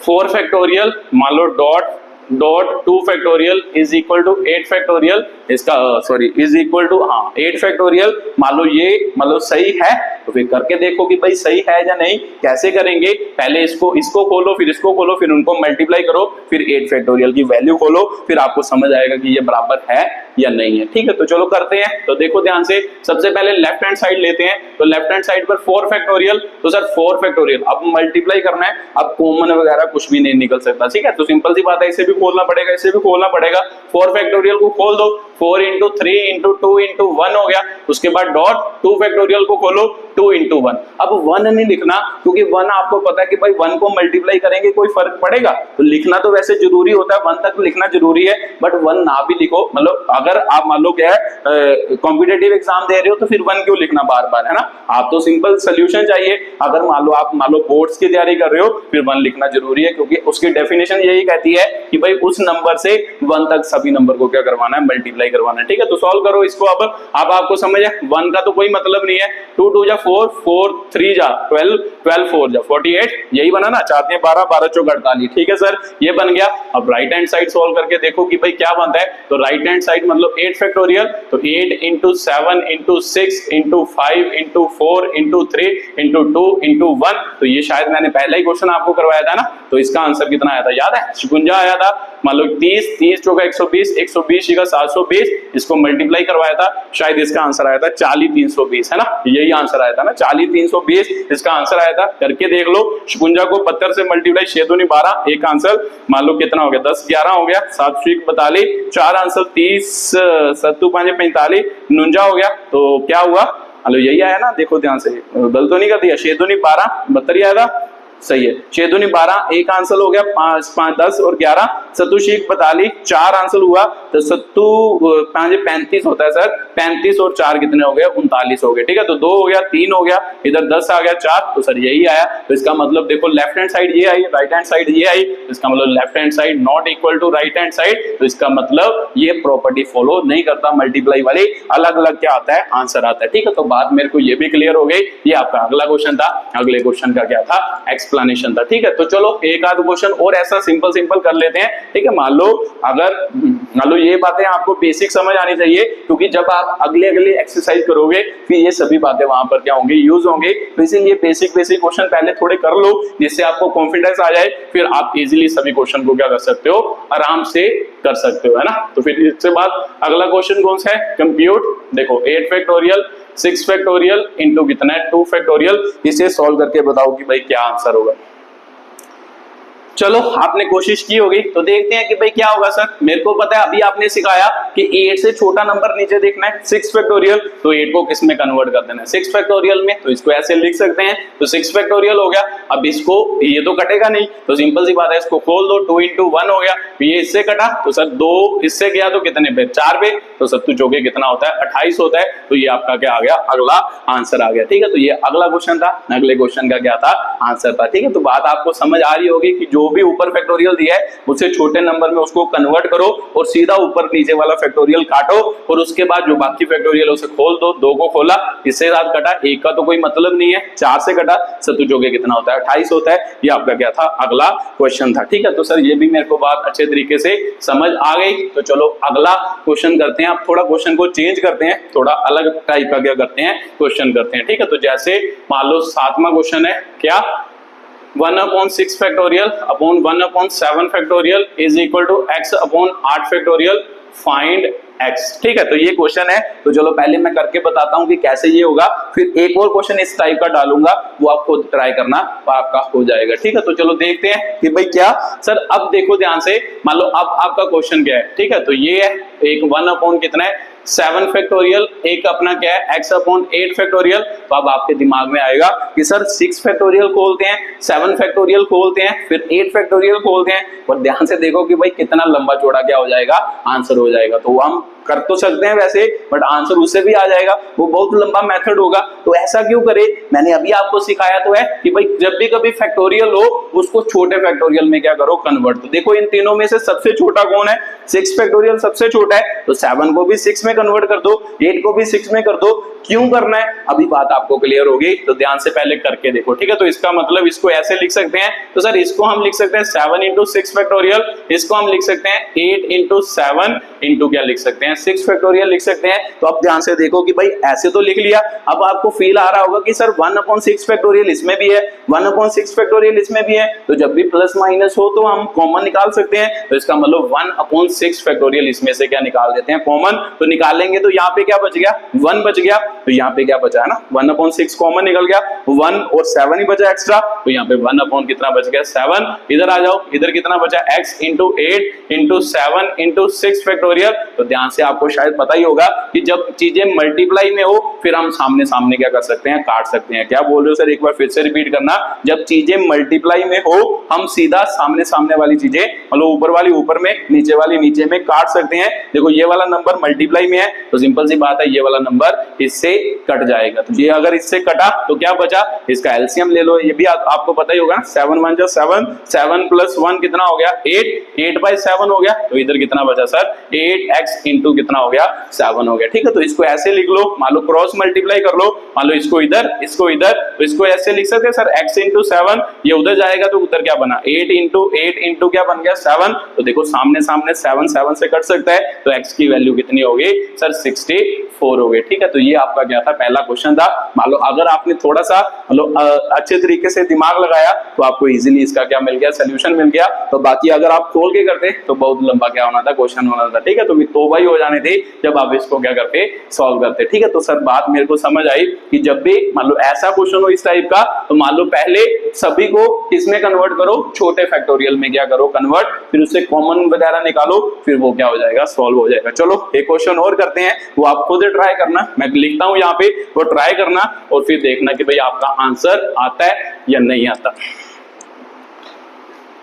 4 फैक्टोरियल मान लो dot 2 factorial is equal to 8 factorial, इसका sorry is equal to 8 factorial. मान लो ये मतलब सही है, तो फिर करके देखो कि भाई सही है या नहीं। कैसे करेंगे, पहले इसको खोलो, फिर इसको खोलो, फिर उनको मल्टीप्लाई करो, फिर 8 फैक्टोरियल की वैल्यू खोलो, फिर आपको समझ आएगा कि ये बराबर है या नहीं है। ठीक है, तो चलो करते हैं। तो देखो ध्यान से, सबसे पहले लेफ्ट हैंड साइड लेते हैं, तो लेफ्ट हैंड साइड पर 4 फैक्टोरियल, तो सर 4 फैक्टोरियल अब मल्टीप्लाई करना है, अब कॉमन वगैरह कुछ भी नहीं निकल सकता। ठीक है, तो सिंपल सी बात है, इसे भी खोलना पड़ेगा, इसे भी खोलना पड़ेगा। 4 फैक्टोरियल को खोल दो, 4 इंटू 3 इंटू 2 इंटू 1 हो गया। उसके बाद डॉट 2 फैक्टोरियल को खोलो, 2 इंटू 1। अब 1 नहीं लिखना, क्योंकि 1 आपको पता है कि भाई 1 को मल्टीप्लाई करेंगे कोई फर्क पड़ेगा, तो लिखना तो वैसे जरूरी होता है, 1 तक लिखना जरूरी है, बट 1 ना भी लिखो। मतलब अगर आप मान लो क्या है कॉम्पिटेटिव एग्जाम दे रहे हो तो फिर 1 क्यों लिखना बार बार, है ना। आप तो सिंपल सोल्यूशन चाहिए। अगर मान लो बोर्ड्स की तैयारी कर रहे हो, फिर 1 लिखना जरूरी है, क्योंकि उसकी डेफिनेशन यही कहती है कि भाई उस नंबर से 1 तक सभी नंबर को क्या करवाना है, मल्टीप्लाई करवाना है। ठीक है, तो सॉल्व करो इसको। अब आपको समझ है 1 का तो कोई मतलब नहीं है, 2 2 जा 4 4 3 जा 12 12 4 जा 48, यही बना ना, चाहते हैं 12 12 चौक 48, ठीक है सर, ये बन गया। अब राइट हैंड साइड सॉल्व करके देखो कि भाई क्या बनता है, तो राइट हैंड साइड मतलब 8 फैक्टोरियल, तो 8 into 7 into 6 into 5 into 4 into 3 into 2 into 1, तो ये शायद मैंने पहला ही क्वेश्चन आपको करवाया था ना, तो इसका आंसर कितना आया था याद है, 56 आया था। मान लो 30 30 चौका 120, 120 का 720, इसको मल्टीप्लाई करवाया था, शायद इसका आंसर आया था 40 320, है ना, यही आंसर आया था ना, 40 320 इसका आंसर आया था। करके देख लो, 56 को 72 से मल्टीप्लाई 6 दूनी 12, एक आंसर मान लो कितना हो गया, 10 11 हो गया, 7 42, 4 आंसर 30 7 5 45 49 हो गया, तो क्या हुआ, हेलो यही आया ना, देखो ध्यान से, गलत तो नहीं कर दिया, 6 दूनी 12 72 आया था, सही है, 6 दूनी 12, एक आंसर हो गया 5 5 10 और 11, 7 42 4 आंसर हुआ, तो 7 5 35 होता है सर, 35 और 4 कितने हो गए, 39 हो गए, ठीक है, तो 2 हो गया, 3 हो गया, इधर 10 आ गया, 4, तो सर यही आया। तो इसका मतलब देखो लेफ्ट हैंड साइड ये आई, राइट हैंड साइड ये आई, इसका मतलब left hand side not equal to right hand side, तो इसका मतलब ये प्रॉपर्टी फॉलो नहीं करता, मल्टीप्लाई वाली अलग अलग क्या आता है, आंसर आता है, ठीक है। तो बात मेरे को ये भी क्लियर हो गई, ये आपका अगला क्वेश्चन था, अगले क्वेश्चन का क्या था, एक्सप्लेनेशन था, ठीक है। तो चलो एक आध क्वेश्चन और ऐसा सिंपल सिंपल कर लेते हैं, ठीक है। मान लो ये बातें आपको बेसिक समझ आनी चाहिए, क्योंकि जब आप अगले एक्सरसाइज करोगे फिर ये सभी बातें वहां पर क्या होंगी, यूज होंगे, तो इसलिए बेसिक क्वेश्चन पहले थोड़े कर लो, जिससे आपको कॉन्फिडेंस आ जाए, फिर आप इजीली सभी क्वेश्चन को क्या कर सकते हो, आराम से कर सकते हो, है ना। तो फिर इसके बाद अगला क्वेश्चन कौन सा है, कंप्यूट, देखो 8 फैक्टोरियल 6 फैक्टोरियल इंटू कितना है 2 फैक्टोरियल, इसे सॉल्व करके बताओ कि भाई क्या आंसर होगा। चलो आपने कोशिश की होगी, तो देखते हैं कि भाई क्या होगा सर। मेरे को पता है अभी आपने सिखाया कि 8 से छोटा नंबर नीचे देखना है, 6 फैक्टोरियल, तो 8 को किस में कन्वर्ट कर देना है, 6 फैक्टोरियल में, तो इसको ऐसे लिख सकते हैं, तो 6 फैक्टोरियल हो गया। अब इसको ये तो कटेगा नहीं, तो सिंपल सी बात है, इसको खोल दो, 2 into 1 हो गया, ये इससे कटा, तो सर 2 इससे गया तो कितने पे, 4 पे, तो 7 चौके कितना होता है, 28 होता है, तो ये आपका क्या आ गया, अगला आंसर आ गया, ठीक है। तो ये अगला क्वेश्चन था, अगले क्वेश्चन का क्या था, आंसर था, ठीक है। तो बात आपको समझ आ रही होगी कि जो भी ऊपर फैक्टोरियल दिया है उससे छोटे नंबर में उसको कन्वर्ट करो और सीधा ऊपर नीचे वाला फैक्टोरियल काटो, और उसके बाद जो बाकी फैक्टोरियल उसे खोल दो, 2 को खोला, इससे साथ कटा, 1 का तो कोई मतलब नहीं है, 4 से कटा, 7 चौके कितना होता है, 28 होता है, ये आपका क्या था, अगला क्वेश्चन था, ठीक है। तो सर ये भी मेरे को बात अच्छे तरीके से समझ आ गई, तो चलो अगला क्वेश्चन करते हैं। आप थोड़ा क्वेश्चन को चेंज करते हैं, थोड़ा अलग टाइप का क्या करते हैं, क्वेश्चन करते हैं, ठीक है। तो जैसे मान लो 7वां क्वेश्चन है क्या, 1/6 factorial upon 1/7 factorial is equal to x upon 8 factorial, find x, ठीक है। तो ये क्वेश्चन है, तो चलो पहले मैं करके बताता हूं कि कैसे ये होगा, फिर एक और क्वेश्चन इस टाइप का डालूंगा, वो आप खुद ट्राई करना, वो आपका हो जाएगा, ठीक है। तो चलो देखते हैं कि भाई क्या सर, अब देखो ध्यान से, मान लो अब आपका क्वेश्चन क्या है, ठीक है। तो ये है एक 1 अपॉन कितना है 7 फैक्टोरियल, एक अपना क्या है x अपॉन 8 फैक्टोरियल, तो अब आपके दिमाग में आएगा कि सर 6 फैक्टोरियल खोलते हैं, 7 फैक्टोरियल खोलते हैं, फिर 8 फैक्टोरियल खोलते हैं, और ध्यान से देखो कि भाई कितना लंबा चौड़ा क्या हो जाएगा, आंसर हो जाएगा। तो हम कर तो सकते हैं वैसे, बट आंसर उससे भी आ जाएगा, वो बहुत लंबा मेथड होगा, तो ऐसा क्यों करे, मैंने अभी आपको सिखाया तो है कि भाई जब भी कभी फैक्टोरियल हो उसको छोटे फैक्टोरियल में क्या करो, कन्वर्ट। तो देखो इन तीनों में से सबसे छोटा कौन है, 6 फैक्टोरियल सबसे छोटा है, तो 7 को भी 6 में कन्वर्ट कर दो, 8 को भी 6 में कर दो, क्यों करना है, अभी बात आपको क्लियर होगी, तो ध्यान से पहले करके देखो, ठीक है। तो इसका मतलब इसको ऐसे लिख सकते हैं, तो सर इसको हम लिख सकते हैं 7 into 6 फैक्टोरियल, इसको हम लिख सकते हैं 8 into 7 into क्या लिख सकते हैं 6 फैक्टोरियल लिख सकते हैं। तो अब ध्यान से देखो कि भाई ऐसे तो लिख लिया, अब आपको फील आ रहा होगा कि सर 1/6 फैक्टोरियल इसमें भी है, 1/6 फैक्टोरियल इसमें भी है, तो जब भी प्लस माइनस हो तो हम कॉमन निकाल सकते हैं, तो इसका मतलब 1/6 फैक्टोरियल इसमें से क्या निकाल देते हैं, कॉमन। तो निकालेंगे तो यहाँ पे क्या बच गया, 1 बच गया, तो यहाँ पे क्या बचा है ना, 1/6 कॉमन निकल गया, 1 और 7 ही बचा एक्स्ट्रा, तो यहाँ पे 1 अपॉन कितना बच गया 7, इधर आ जाओ, इधर कितना बचा x into 8 into 7 into 6 factorial. तो ध्यान से आपको शायद पता ही होगा कि जब चीजें मल्टीप्लाई में हो फिर हम सामने सामने क्या कर सकते हैं, काट सकते हैं। क्या बोल रहे हो सर, एक बार फिर से रिपीट करना, जब चीजें मल्टीप्लाई में हो हम सीधा सामने सामने वाली चीजें, मतलब ऊपर वाली ऊपर में, नीचे वाली नीचे में काट सकते हैं। देखो ये वाला नंबर मल्टीप्लाई में है, तो सिंपल सी बात है ये वाला नंबर इससे कट जाएगा। तो ये अगर इससे कटा तो क्या बचा, इसका एलसीएम ले लो। ये भी आपको पता ही होगा, 7 1 जा 7, 7 प्लस 1 कितना हो गया 8, 8/7 हो गया। तो इधर कितना बचा सर 8x इंटू कितना हो गया 7 हो गया। ठीक है, तो इसको ऐसे लिख लो, मान लो क्रॉस मल्टीप्लाई कर लो, मान लो इसको इधर इसको इधर, तो इसको ऐसे लिख सकते हैं सर x इंटू 7, ये उधर जाएगा तो उधर क्या बना 8 इंटू क्या बन गया 7। तो देखो सामने सामने 7 7 से कट सकता है, तो x की वैल्यू कितनी होगी सर 64 हो गई। ठीक है, तो ये आपका क्या था पहला क्वेश्चन था। मान लो अगर आपने थोड़ा सा अच्छे तरीके से दिमाग लगाया तो आपको इजीली इसका क्या मिल गया सॉल्यूशन मिल गया। तो बाकी अगर आप खोल के करते तो बहुत लंबा क्या होना था क्वेश्चन होना था। ठीक है, तो तौबा ही हो जाने थी जब आप इसको क्या करते सॉल्व करते। ठीक है, तो सर बात मेरे को समझ आई कि जब भी मान लो ऐसा क्वेश्चन हो इस टाइप का, तो मान लो पहले सभी को किसमें कन्वर्ट करो, छोटे फैक्टोरियल में क्या करो कन्वर्ट, फिर उससे कॉमन वगैरह निकालो, फिर वो क्या हो जाएगा सॉल्व हो जाएगा। चलो एक क्वेश्चन और करते हैं, वो आप खुद ट्राई करना, मैं लिखता हूं यहाँ पे, वो ट्राई करना और फिर देखना कि भाई आपका आंसर आता है या नहीं आता।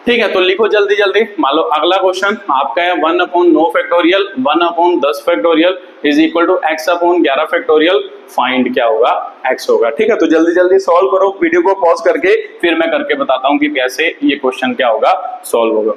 ठीक है, तो लिखो जल्दी जल्दी। मान लो अगला क्वेश्चन आपका है 1/9 factorial 1/10 factorial is equal to x/11 factorial, find क्या होगा x होगा। ठीक है, तो जल्दी जल्दी सॉल्व करो, वीडियो को पॉज करके फिर मैं करके बताता हूं कि कैसे ये क्वेश्चन क्या होगा सॉल्व होगा।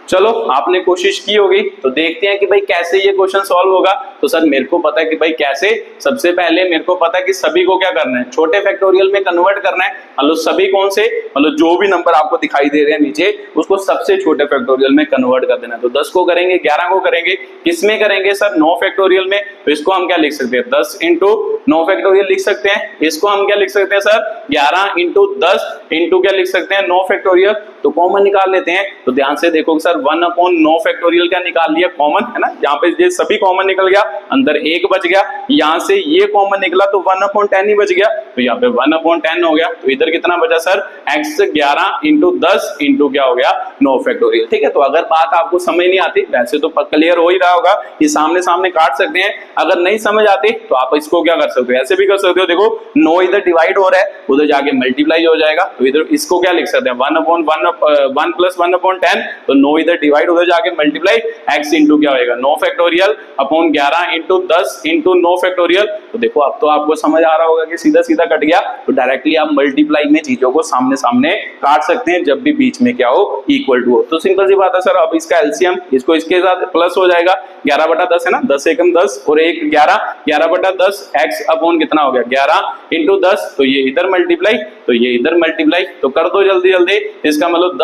चलो आपने कोशिश की होगी, तो देखते हैं कि भाई कैसे ये क्वेश्चन सॉल्व होगा। तो सर मेरे को पता है कि भाई कैसे, सबसे पहले मेरे को पता है कि सभी को क्या करना है छोटे फैक्टोरियल में कन्वर्ट करना है। मतलब सभी कौन से, मतलब जो भी नंबर आपको दिखाई दे रहे हैं नीचे उसको सबसे छोटे फैक्टोरियल में कन्वर्ट कर देना है। तो 10 को करेंगे, 11 को करेंगे, किसमें करेंगे सर 9 फैक्टोरियल में। तो इसको हम क्या लिख सकते हैं 10 इंटू 9 फैक्टोरियल लिख सकते हैं। इसको हम क्या लिख सकते हैं सर 11 इंटू 10 इंटू क्या लिख सकते हैं 9 फैक्टोरियल। तो कॉमन निकाल लेते हैं। तो ध्यान से देखो सर 1/9 फैक्टोरियल क्या निकाल लिया कॉमन, है ना, यहाँ पे ये सभी कॉमन निकल गया, अंदर 1 बच गया, यहाँ से ये कॉमन निकला तो 1/10 ही बच गया, तो यहाँ पे 1/10 हो गया। तो इधर कितना बचा सर x 11 इंटू 10 इंटू क्या हो गया 9 फैक्टोरियल। ठीक है, तो अगर बात आपको समझ नहीं आती, वैसे तो क्लियर हो ही रहा होगा कि सामने सामने काट सकते हैं, अगर नहीं समझ आती तो आप इसको क्या कर सकते हो ऐसे भी कर सकते हो। देखो 9 इधर डिवाइड हो रहा है, उधर जाके मल्टीप्लाई हो जाएगा, तो इधर इसको क्या लिख सकते हैं 1 प्लस 1/10, तो 9 इधर डिवाइड उधर जाके मल्टीप्लाई, x इंटू क्या होगा 9 factorial upon 11 into 10 into 9 factorial. तो देखो अब तो आपको समझ आ रहा होगा कि सीधा सीधा कट गया, तो डायरेक्टली आप मल्टीप्लाई में चीजों को सामने सामने काट सकते हैं जब भी बीच में क्या हो इक्वल टू हो। तो सिंपल सी बात है सर, अब इसका एलसीएम इसको इसके साथ प्लस हो जाएगा, 11/10 है ना, 10 एकम 10 और 1 11, 11/10 x अपॉन कितना हो गया 11 इंटू 10, तो ये इधर मल्टीप्लाई तो ये इधर मल्टीप्लाई, तो कर दो जल्दी जल्दी। इसका मतलब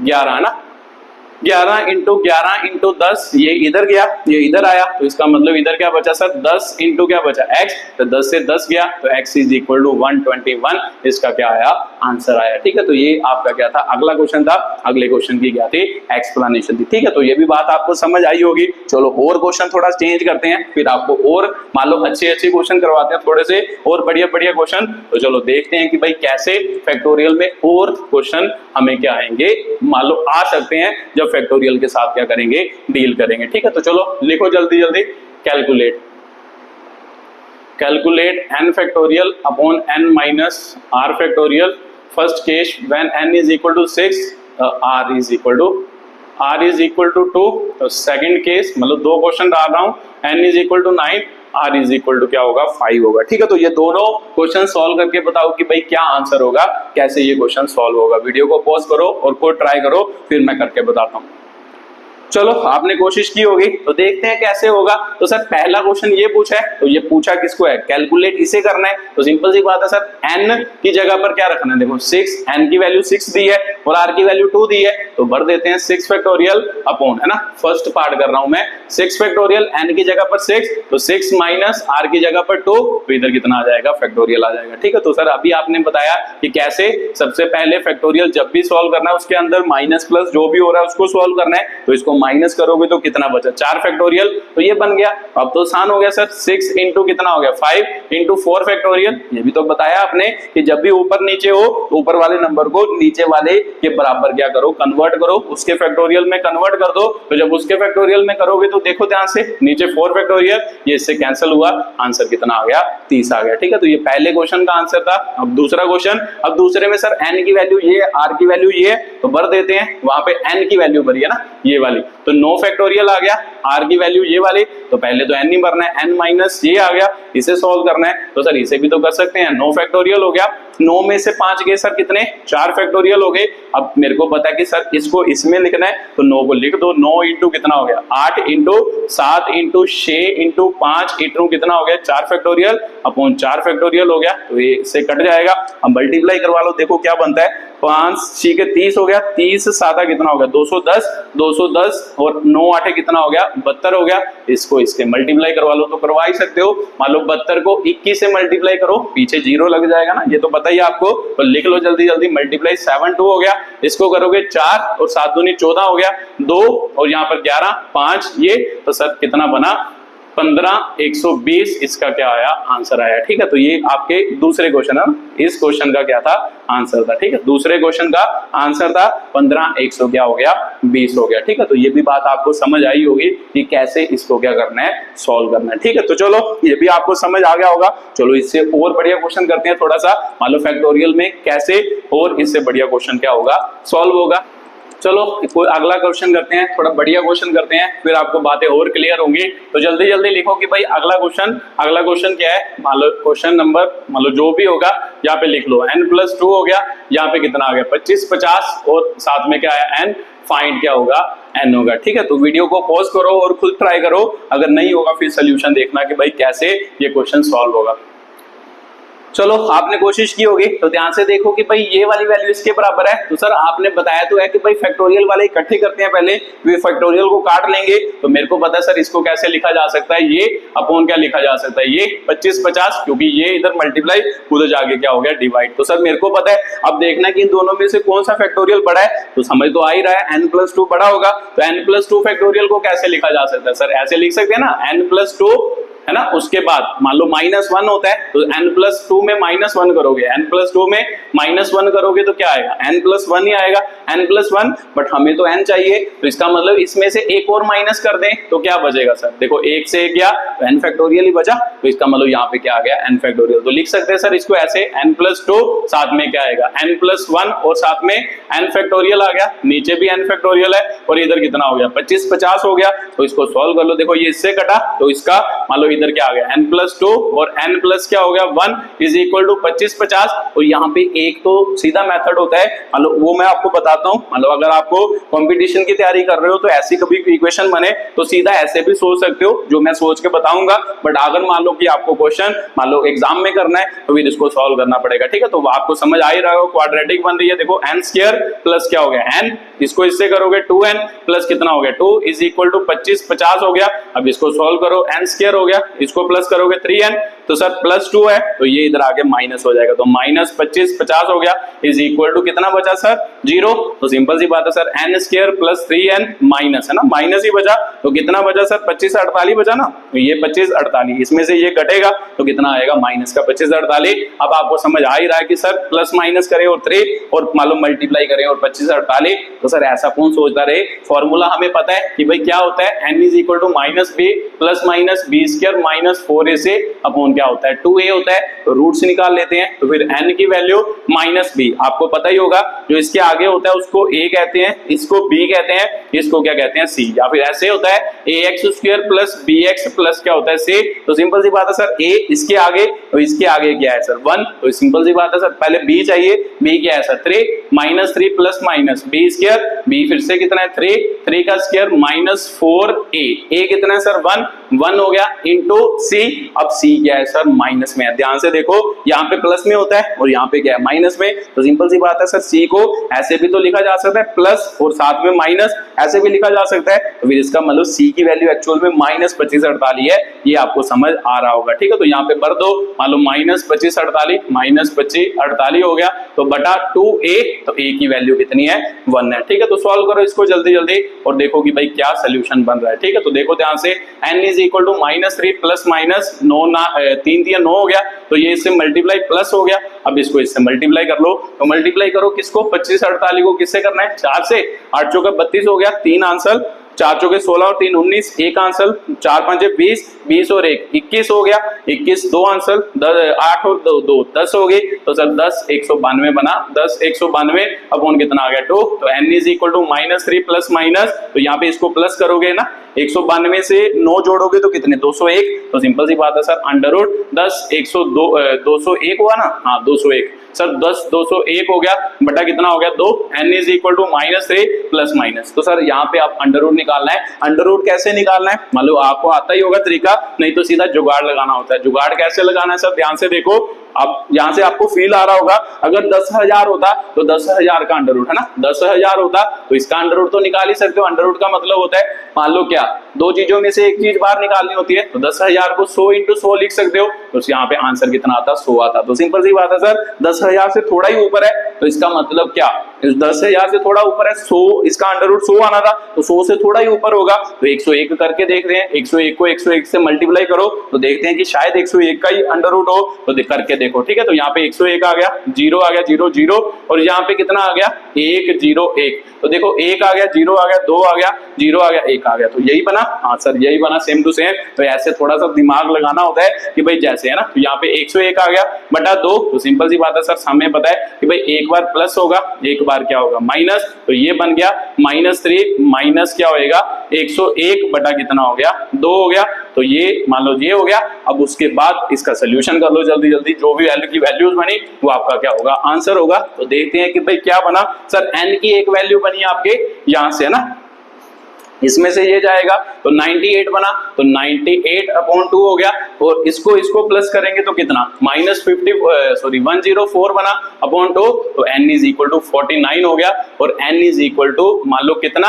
11 है ना, 11 इंटू 10 ये इधर गया ये इधर आया, तो इसका मतलब इधर क्या बचा सर 10 इंटू क्या बचा x, तो 10 से 10 गया तो x इज इक्वल टू 121, इसका क्या आया आंसर आया। ठीक है, तो ये आपका क्या था अगला क्वेश्चन था। अगले क्वेश्चन की क्या थी एक्सप्लेनेशन थी। ठीक है, तो ये भी बात आपको समझ आई होगी। चलो और क्वेश्चन थोड़ा चेंज करते हैं, फिर आपको और मान लो अच्छे क्वेश्चन करवाते हैं, थोड़े से और बढ़िया क्वेश्चन। तो चलो देखते हैं कि भाई कैसे फैक्टोरियल में और क्वेश्चन हमें क्या आएंगे मान लो आ सकते हैं जब फैक्टोरियल के साथ क्या करेंगे डील करेंगे। ठीक है, तो चलो लिखो जल्दी जल्दी। Calculate n factorial upon n minus r factorial. First case when n is equal to 6 r is equal to 2। तो सेकंड केस मतलब दो क्वेश्चन डाल रहा हूं, n is equal to 9 r is equal to क्या होगा 5 होगा। ठीक है, तो ये दोनों क्वेश्चन सॉल्व करके बताओ कि भाई क्या आंसर होगा, कैसे ये क्वेश्चन सॉल्व होगा। वीडियो को पॉज करो और खुद ट्राई करो, फिर मैं करके बताता हूँ। चलो आपने कोशिश की होगी, तो देखते हैं कैसे होगा। तो सर पहला क्वेश्चन ये पूछा है, तो ये पूछा किसको है कैलकुलेट इसे करना है। तो सिंपल सी बात है सर, n की जगह पर क्या रखना है, देखो 6, n की वैल्यू 6 दी है और r की वैल्यू 2 दी है, तो भर देते हैं 6 फैक्टोरियल अपॉन, है ना, फर्स्ट पार्ट कर रहा हूं मैं 6 फैक्टोरियल, n की जगह पर 6, तो 6 माइनस r की जगह पर 2, तो इधर कितना आ जाएगा फैक्टोरियल आ जाएगा। ठीक है, तो सर अभी आपने बताया कि कैसे सबसे पहले फैक्टोरियल जब भी सॉल्व करना है उसके अंदर माइनस प्लस जो भी हो रहा है उसको सॉल्व करना है। तो इसको माइनस करोगे तो कितना बचा 4 फैक्टोरियल, तो ये बन गया। अब तो आसान हो गया सर, 6 इंटू कितना हो गया 5 इंटू 4 फैक्टोरियल। ये भी तो बताया आपने कि जब भी ऊपर नीचे हो तो ऊपर वाले नंबर को नीचे वाले के बराबर क्या करो कन्वर्ट करो, उसके फैक्टोरियल में कन्वर्ट कर दो। तो जब उसके फैक्टोरियल में करोगे तो देखो ध्यान से नीचे 4 फैक्टोरियल, ये इससे कैंसिल हुआ, आंसर कितना आ गया 30 आ गया। ठीक है, तो ये पहले क्वेश्चन का आंसर था। अब दूसरा क्वेश्चन, अब दूसरे में सर n की वैल्यू ये r की वैल्यू ये, तो भर देते हैं, वहां पे n की वैल्यू भरी है ना ये वाली, तो 9 फैक्टोरियल आ गया, r की वैल्यू ये वाली, तो पहले तो n ही भरना है, n माइनस ये आ गया, इसे सॉल्व करना है। तो सर इसे भी तो कर सकते हैं, 9 फैक्टोरियल हो गया, 9 में से 5 गए सर कितने, 4 फैक्टोरियल हो गए। अब मेरे को पता है कि सर इसको इसमें लिखना है, तो 9 को लिख दो, 9 इंटू कितना हो गया 8 इंटू 7 इंटू 6 इंटू 5 इंटू कितना हो गया 4 फैक्टोरियल अपॉन 4 फैक्टोरियल हो गया, तो ये इससे कट जाएगा। अब मल्टीप्लाई करवा लो, देखो क्या बनता है, 5 6 के 30 हो गया, 30 7 कितना हो गया 210, 210 और 9 8 कितना हो गया 72 हो गया। इसको इसके मल्टीप्लाई करवा लो, तो करवा ही सकते हो। मान लो 72 को 21 से मल्टीप्लाई करो, पीछे 0 लग जाएगा ना, ये तो पता ही आपको, तो लिख लो जल्दी जल्दी, मल्टीप्लाई 7 2 हो गया, इसको करोगे 4 और 7 दूनी 14 हो गया, 2 और यहाँ पर 11 5 ये, तो सर कितना बना 15 120, इसका क्या आया आंसर आया। ठीक है, तो ये आपके दूसरे क्वेश्चन है, इस क्वेश्चन का क्या था आंसर था। ठीक है, दूसरे क्वेश्चन का आंसर था 15 100 क्या हो गया 20 हो गया। ठीक है, तो ये भी बात आपको समझ आई होगी कि कैसे इसको क्या करना है सॉल्व करना है। ठीक है, तो चलो ये भी आपको समझ आ गया होगा। चलो इससे और बढ़िया क्वेश्चन करते हैं थोड़ा सा, मान लो फैक्टोरियल में कैसे और इससे बढ़िया क्वेश्चन क्या होगा सॉल्व होगा। चलो कोई अगला क्वेश्चन करते हैं, थोड़ा बढ़िया क्वेश्चन करते हैं, फिर आपको बातें और क्लियर होंगी। तो जल्दी जल्दी लिखो कि भाई अगला क्वेश्चन क्या है। मान लो क्वेश्चन नंबर, मान लो जो भी होगा यहाँ पे लिख लो, n+2 हो गया, यहाँ पे कितना आ गया 25 50 और साथ में क्या आया n, फाइंड क्या होगा n होगा। ठीक है, तो वीडियो को पॉज करो और खुद ट्राई करो, अगर नहीं होगा फिर सोल्यूशन देखना कि भाई कैसे ये क्वेश्चन सॉल्व होगा। चलो आपने कोशिश की होगी, तो ध्यान से देखो कि भाई ये वाली वैल्यू इसके बराबर है, तो सर आपने बताया तो है कि भाई फैक्टोरियल वाले इकट्ठे करते हैं, पहले वे फैक्टोरियल को काट लेंगे। तो मेरे को पता है सर इसको कैसे लिखा जा सकता है, ये अपॉन क्या लिखा जा सकता है, ये 25 50, क्योंकि ये इधर मल्टीप्लाई उधर जाके क्या हो गया डिवाइड। तो सर मेरे को पता है, अब देखना कि इन दोनों में से कौन सा फैक्टोरियल बड़ा है, तो समझ तो आ ही रहा है n+2 बड़ा होगा। तो n+2 फैक्टोरियल को कैसे लिखा जा सकता है, सर ऐसे लिख सकते हैं ना, n+2 है ना, उसके बाद मान लो -1 होता है, तो n+2 में -1 करोगे, n+2 में -1 करोगे तो क्या आएगा n+1 ही आएगा, n+1, बट हमें तो n चाहिए, तो इसका मतलब इसमें से एक और माइनस कर दें तो क्या बचेगा सर, देखो 1 से 1 गया तो n फैक्टोरियल ही बचा, तो इसका मतलब यहाँ पे क्या आ गया n फैक्टोरियल। तो लिख सकते हैं सर इसको ऐसे, n+2 साथ में क्या आएगा n+1 और साथ में n फैक्टोरियल आ गया, नीचे भी n फैक्टोरियल है और इधर कितना हो गया 25 50 हो गया। तो इसको सॉल्व कर लो, देखो ये इससे कटा, तो इसका मान लो इधर क्या आ गया n+2 और n प्लस क्या हो गया 1 इज इक्वल टू 25 50। और यहाँ पे एक तो सीधा मेथड होता है, मान लो वो मैं आपको बताता हूँ। मान लो अगर आपको कंपटीशन की तैयारी कर रहे हो तो ऐसी कभी इक्वेशन बने तो सीधा ऐसे भी सोच सकते हो, जो मैं सोच के बताऊंगा। बट अगर मान लो कि आपको क्वेश्चन मान लो एग्जाम में करना है तो फिर इसको सॉल्व करना पड़ेगा। ठीक है, तो आपको समझ आ ही रहा होगा, क्वाड्रेटिक बन रही है, देखो n² प्लस क्या हो गया n, इसको इससे करोगे 2n प्लस कितना हो गया 2 इज इक्वल टू 25 50 हो गया। अब इसको सॉल्व करो, n² हो गया, इसको प्लस करोगे 3n, तो सर +2 है तो ये इधर आके माइनस हो जाएगा, तो -25 50 हो गया इज इक्वल टू कितना बचा सर 0। तो सिंपल सी बात है sir, n² plus 3n minus है ना, माइनस ही बचा, तो कितना बचा सर 25 48 बचा ना, तो ये 25 48 इसमें से ये घटेगा तो कितना आएगा माइनस का 25 48। अब आपको समझ आ ही रहा है कि सर प्लस माइनस करें और 3 और मान लो मल्टीप्लाई करें और 25 48, तो सर ऐसा कौन सोचता रहे। फॉर्मूला हमें पता है कि भाई क्या होता है, n is equal to -b plus minus b² minus 4ac upon क्या होता है 2a होता है। तो रूट्स निकाल लेते हैं, तो फिर n की वैल्यू -b आपको पता ही होगा, जो इसके आगे होता है उसको a कहते हैं, इसको b कहते हैं, इसको क्या कहते हैं c, या फिर ऐसे होता है ax² प्लस bx प्लस क्या होता है c। तो सिंपल सी बात है सर a इसके आगे, तो इसके आगे क्या है सर 1, तो सिंपल सी बात है सर पहले b चाहिए, b क्या है sir 3 -3 plus minus b², b फिर से कितना है 3 का स्क्वायर -4a, a कितना है सर 1 हो गया इंटू c। अब c क्या है सर माइनस में है, ध्यान से देखो यहाँ पे प्लस में होता है और यहाँ पे क्या है माइनस में। तो सिंपल सी बात है सर c को ऐसे भी तो लिखा जा सकता है प्लस और साथ में माइनस, ऐसे भी लिखा जा सकता है। तो फिर इसका मतलब c की वैल्यू एक्चुअल में -25 48 है, ये आपको समझ आ रहा होगा। ठीक है, तो यहाँ पे भर दो, मान लो -25 48 हो गया, तो बटा 2a, तो a की वैल्यू कितनी है 1 है। ठीक है, तो सॉल्व करो इसको जल्दी जल्दी और देखो कि भाई क्या सोल्यूशन बन रहा है। ठीक है, तो देखो ध्यान से, n is equal to -3 plus minus 3 दिया 9 हो गया, तो ये इससे मल्टीप्लाई प्लस हो गया। अब इसको इससे मल्टीप्लाई कर लो, तो मल्टीप्लाई करो किसको 25 48 को किससे करना है 4 से, 8 चौका 32 हो गया, 3 आंसर 4 चौके 16 और 3 19, एक आंसर, 4 5 20, 20 और 1 21 हो गया, 21 दो आंसर, 8 और 2 10 हो गई। तो सर 10 192 बना, 10 192 अपॉन कितना आ गया 2। तो n is equal to -3 plus minus, तो यहाँ पे इसको प्लस करोगे ना, 192 से 9 जोड़ोगे तो कितने 201। तो सिंपल सी बात है सर, अंडर रूट 10 102 201 हुआ ना, हाँ 201 सर, 10 201 हो गया बटा कितना हो गया 2। n is equal to -3 plus minus. तो सर यहाँ पे आप अंडर रूट निकालना है। अंडर रूट कैसे निकालना है, मान लो आपको आता ही होगा तरीका, नहीं तो सीधा जुगाड़ लगाना होता है। जुगाड़ कैसे लगाना है सर, ध्यान से देखो, अब यहाँ से आपको फील आ रहा होगा, अगर 10,000 होता तो 10,000 का अंडर रूट है ना, 10,000 होता तो इसका अंडर रूट तो निकाल ही सकते हो। अंडर रूट का मतलब होता है, मान लो क्या, दो चीजों में से एक चीज बाहर निकालनी होती है, तो 10,000 को 100 × 100 लिख सकते हो, तो यहाँ पे आंसर कितना आता 100 आता। तो सिंपल सी बात है सर, 10,000 से थोड़ा ही ऊपर है, तो इसका मतलब क्या, 10,000 से थोड़ा ऊपर है 100, इसका अंडर रूट 100 आना था, तो 100 से थोड़ा ही ऊपर होगा, तो 101 करके देख रहे हैं, 101 को 101 से मल्टीप्लाई करो तो देखते हैं कि शायद 101 का ही अंडर रूट हो, तो करके देखो, ठीक है। तो यहाँ पे 101 आ गया, 0 आ गया, 0 0, और यहाँ पे कितना आ गया 1 0 1, तो देखो 1 आ गया, 0 आ गया, 2 आ गया, 0 आ गया, 1 आ गया, तो यही बना। हाँ सर यही बना, सेम टू सेम। तो ऐसे थोड़ा सा दिमाग लगाना होता है कि भाई जैसे है ना, तो यहाँ पे 101 आ गया बटा 2, तो सिंपल सी बात है सर, हमें पता है कि भाई एक बार प्लस होगा, एक बार क्या होगा माइनस, तो ये बन गया -3 माइनस क्या होएगा 101 बटा कितना हो गया 2 हो गया। तो ये मान लो ये हो गया। अब उसके बाद इसका सोल्यूशन कर लो जल्दी जल्दी, जो भी वैल्यू की वैल्यूज बनी वो आपका क्या होगा आंसर होगा। तो देखते हैं कि भाई क्या बना सर, n की एक वैल्यू बनी आपके यहाँ से है ना, इसमें से ये जाएगा तो 98 बना, तो 98 अपॉन 2 हो गया, और इसको प्लस करेंगे तो कितना -104 बना अपॉन 2, तो n इज इक्वल टू 49 हो गया, और n इज इक्वल टू मान लो कितना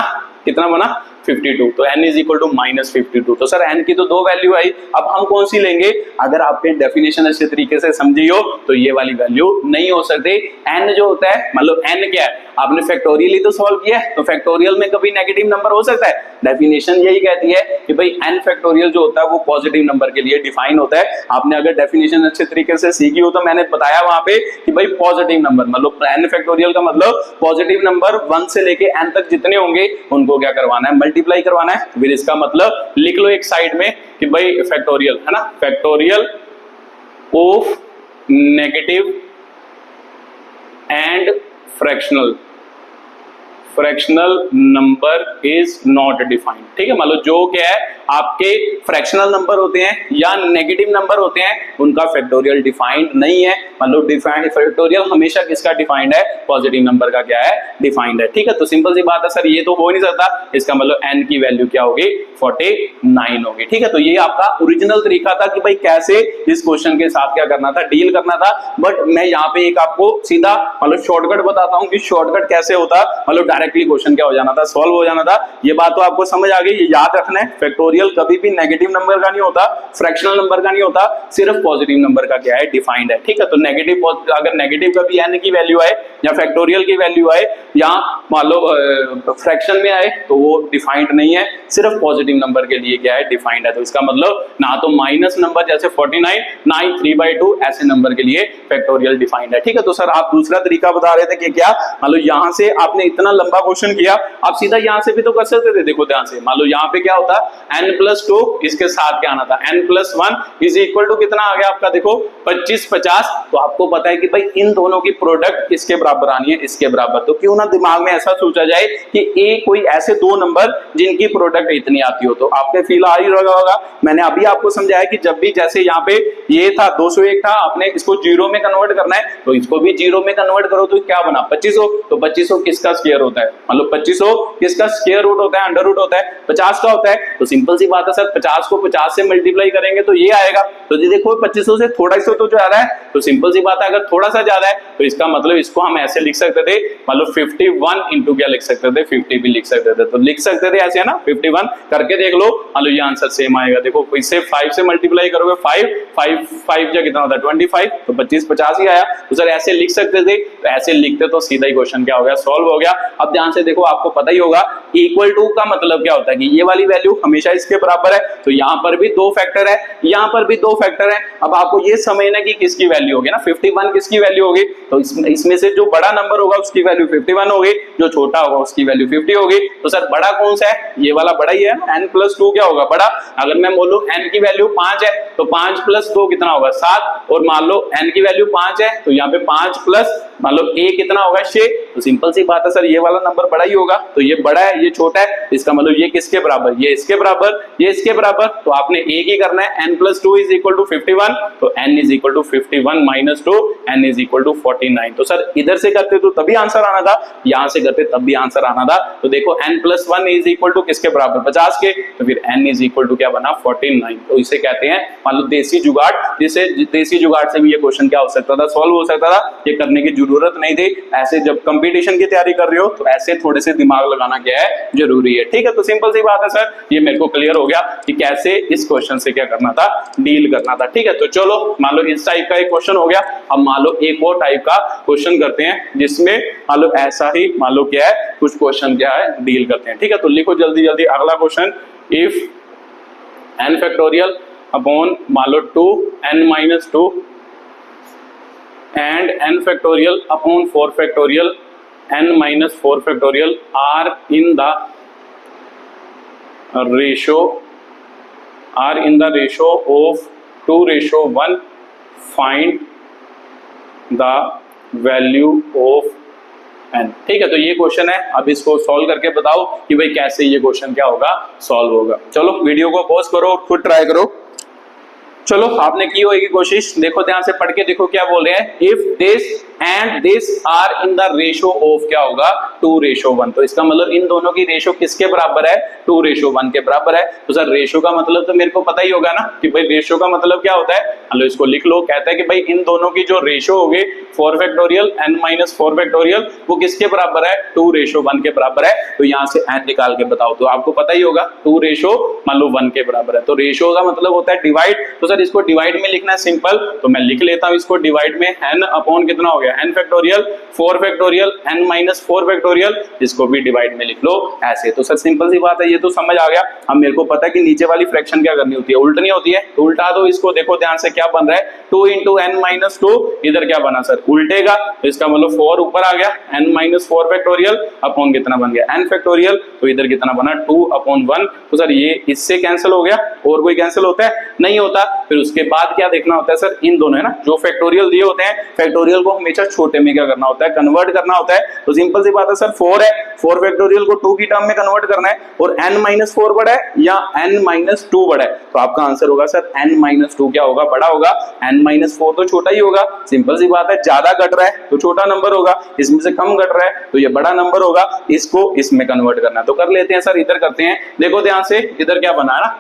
बना 52, तो n इज इक्वल टू -52। तो सर n की तो दो वैल्यू आई, अब हम कौन सी लेंगे, अगर आपके डेफिनेशन अच्छे तरीके से समझी हो तो ये वाली वैल्यू नहीं हो सकती। n जो होता है, मतलब n क्या है, आपने फैक्टोरियल ही तो सॉल्व किया है, तो फैक्टोरियल में कभी नेगेटिव नंबर हो सकता है। डेफिनेशन यही कहती है कि भाई n फैक्टोरियल जो होता है वो पॉजिटिव नंबर के लिए डिफाइन होता है। आपने अगर डेफिनेशन अच्छे तरीके से सीखी हो तो मैंने बताया वहां पे कि भाई पॉजिटिव नंबर मतलब n फैक्टोरियल का मतलब पॉजिटिव नंबर 1 से लेके n तक जितने होंगे उनको क्या करवाना है, मल्टीप्लाई करवाना है। फिर इसका मतलब लिख लो एक साइड में कि भाई फैक्टोरियल है ना, factorial of negative and fractional number is not defined. ठीक है, मतलब जो क्या है आपके फ्रैक्शनल नंबर होते हैं या नेगेटिव नंबर होते हैं उनका फैक्टोरियल डिफाइंड नहीं है। मतलब डिफाइंड फैक्टोरियल हमेशा किसका डिफाइंड है, पॉजिटिव नंबर का क्या है डिफाइंड है। ठीक है, तो सिंपल सी बात है सर, ये तो हो नहीं सकता, इसका मतलब n की वैल्यू क्या होगी 49 होगी। ठीक है, तो ये आपका ओरिजिनल तरीका था कि भाई कैसे इस क्वेश्चन के साथ क्या करना था, डील करना था। बट मैं यहाँ पे एक आपको सीधा मतलब शॉर्टकट बताता हूँ कि शॉर्टकट कैसे होता, मतलब डायरेक्टली क्वेश्चन क्या हो जाना था, सॉल्व हो जाना था। ये बात तो आपको समझ आ गई, ये याद रखना है, फैक्टोरियल कभी भी नेगेटिव नंबर का नहीं होता, फ्रैक्शनल नंबर का नहीं होता, सिर्फ पॉजिटिव नंबर का क्या है डिफाइंड है। ठीक है, तो नेगेटिव अगर नेगेटिव का भी n की वैल्यू आए या फैक्टोरियल की वैल्यू आए या मान लो फ्रैक्शन में आए तो वो डिफाइंड नहीं है, सिर्फ पॉजिटिव नंबर के लिए क्या है डिफाइंड है। तो इसका मतलब ना तो माइनस नंबर जैसे 49 ना ही 3/2 ऐसे नंबर के लिए फैक्टोरियल डिफाइंड है। ठीक है, तो सर आप दूसरा तरीका बता रहे थे कि क्या, मान लो यहाँ से आपने इतना लंबा क्वेश्चन किया, आप सीधा यहाँ से भी तो कर सकते थे। देखो ध्यान से, मान लो यहाँ पे क्या होता n+2, इसके साथ क्या आना था n+1 इज इक्वल टू कितना आ गया आपका, देखो 25 50। तो आपको पता है कि भाई इन दोनों की प्रोडक्ट इसके बराबर आनी है, इसके बराबर। तो क्यों ना दिमाग में ऐसा सोचा जाए कि ए कोई ऐसे दो नंबर जिनकी प्रोडक्ट इतनी आती हो। तो आपके फील आ ही रहा होगा, मैंने अभी आपको समझाया कि जब भी जैसे यहाँ पे ये था 201 था, आपने इसको जीरो में कन्वर्ट करना है, तो इसको भी जीरो में कन्वर्ट करो तो क्या बना 2500। तो 2500 किसका स्क्वायर होता है, मतलब 2500 किसका स्क्वायर रूट होता है, अंडर रूट होता है 50 का होता है। तो सिंपल सी बात है सर, 50 को 50 से मल्टीप्लाई करेंगे तो ये आएगा। तो जी देखो 2500 से थोड़ा सा तो ज्यादा है, तो सिंपल सी बात है अगर थोड़ा सा ज्यादा है तो इसका मतलब इसको हम ऐसे लिख सकते थे, मतलब 51 इंटू क्या लिख सकते थे, 50 भी लिख सकते थे। तो लिख सकते थे ऐसे है ना, 51 करके देख लो, मतलब ये आंसर सेम आएगा। देखो इससे 5 से मल्टीप्लाई करोगे 5 जो कितना होता है 25, तो 25 50 ही आया। तो सर ऐसे लिख सकते थे, तो ऐसे लिखते तो सीधा ही क्वेश्चन क्या हो गया, सॉल्व हो गया। अब ध्यान से देखो, आपको पता ही होगा इक्वल टू का मतलब क्या होता है कि ये वाली वैल्यू हमेशा इसके बराबर है। तो यहाँ पर भी दो फैक्टर है, यहाँ पर भी दो फैक्टर है। अब आपको ये समझना कि किसकी वैल्यू होगी ना, 51 किसकी वैल्यू होगी, तो इसमें से जो बड़ा नंबर होगा उसकी वैल्यू 51 होगी, जो छोटा होगा उसकी वैल्यू 50 होगी। तो सर बड़ा कौन सा है? ये वाला बड़ा ही है, n+2 क्या होगा? बड़ा। अगर मैं बोलूं n की वैल्यू 5 है तो 5 + 2 कितना होगा? 7। और मान लो n की वैल्यू 5 है तो यहाँ पे 5 प्लस मान लो a कितना होगा? 6। तो सिंपल सी बात है सर, ये वाला नंबर बड़ा ही होगा। तो ये बड़ा है, ये छोटा है, इसका मतलब ये किसके बराबर? ये इसके बराबर, ये इसके बराबर। तो आपने एक ही करना है, n+2 = 51। तो n = 51 - 2, n = 49। तो सर इधर से करते तो तभी आंसर आना था, यहां से करते तब भी आंसर आना था। तो देखो n+1 = किसके बराबर? 50 के। तो फिर n = क्या बना? 49। तो इसे कहते हैं मान लो देसी जुगाड़। जिसे देसी जुगाड़ से भी ये क्वेश्चन क्या हो सकता था? सॉल्व हो सकता था। ये करने की जरूरत नहीं थी। ऐसे जब कंपटीशन की तैयारी कर रहे हो तो ऐसे थोड़े से दिमाग लगाना क्या है? जरूरी है। ठीक है, तो सिंपल सी बात है सर, ये मेरे को क्लियर हो गया कि कैसे इस क्वेश्चन से क्या करना था? डील करना था। ठीक है, तो चलो मान लो इस टाइप का एक क्वेश्चन हो गया। अब मान लो एक और टाइप का क्वेश्चन करते हैं जिसमें मान लो ऐसा ही मान लो क्या है कुछ क्वेश्चन क्या है डील करते हैं। ठीक है, तो लिखो जल्दी जल्दी अगला क्वेश्चन। इफ n अपॉन मान लो 2n-2 and n upon 4 n-4 are in the ratio of 2:1, find the value of n। ठीक है, तो ये क्वेश्चन है। अब इसको सॉल्व करके बताओ कि भाई कैसे ये क्वेश्चन क्या होगा? सॉल्व होगा। चलो वीडियो को पॉज करो, खुद ट्राई करो। चलो आपने की होगी कोशिश, देखो ध्यान से पढ़ के देखो क्या बोल रहे हैं। If this and this are in the ratio of क्या होगा? 2:1। तो इसका मतलब इन दोनों की रेशो किसके बराबर है? 2:1 के बराबर है। तो सर रेशो का मतलब तो मेरे को पता ही होगा ना कि भाई रेशो का मतलब क्या होता है। चलो इसको लिख लो। कहता है कि भाई इन दोनों की जो रेशो होगी 4 n-4 वो किसके बराबर है? 2:1 के बराबर है। तो यहाँ से n निकाल के बताओ। तो आपको पता ही होगा 2:1 के बराबर है। तो रेशो का मतलब होता है डिवाइड। तो सर इसको डिवाइड में लिखना है सिंपल, तो मैं लिख लेता हूं इसको डिवाइड में। n अपॉन कितना हो गया? n factorial 4 factorial n-4 factorial, इसको भी डिवाइड में लिख लो ऐसे। तो सर सिंपल सी बात है, ये तो समझ आ गया। अब मेरे को पता है कि नीचे वाली फ्रैक्शन क्या करनी होती है? उल्टनी होती है। तो उल्टा दो इसको, देखो ध्यान से क्या बन रहा है? 2 × n-2 इधर क्या बना सर? उल्टेगा। तो इसका मतलब 4 ऊपर आ गया, n-4 फैक्टोरियल अपॉन कितना बन गया? n factorial. तो इधर कितना बना? 2/1। तो सर ये इससे कैंसिल हो गया, और कोई कैंसिल होता है? नहीं होता। फिर उसके बाद क्या देखना होता है सर? इन दोनों है ना जो फैक्टोरियल दिए होते हैं, फैक्टोरियल को हमेशा छोटे में क्या करना होता है? कन्वर्ट करना होता है। तो सिंपल सी बात है सर, 4 है, 4 फैक्टोरियल को 2 की टर्म में कन्वर्ट करना है, और n-4 बड़ा है या n-2 बड़ा है। तो आपका आंसर होगा सर n-2 क्या होगा? बड़ा होगा। n-4 तो छोटा ही होगा। सिंपल सी बात है, ज्यादा घट रहा है तो छोटा नंबर होगा, इसमें से कम घट रहा है तो ये बड़ा नंबर होगा। इसको इसमें कन्वर्ट करना है। तो कर लेते हैं सर, इधर करते हैं। देखो ध्यान से, इधर क्या बना है ना,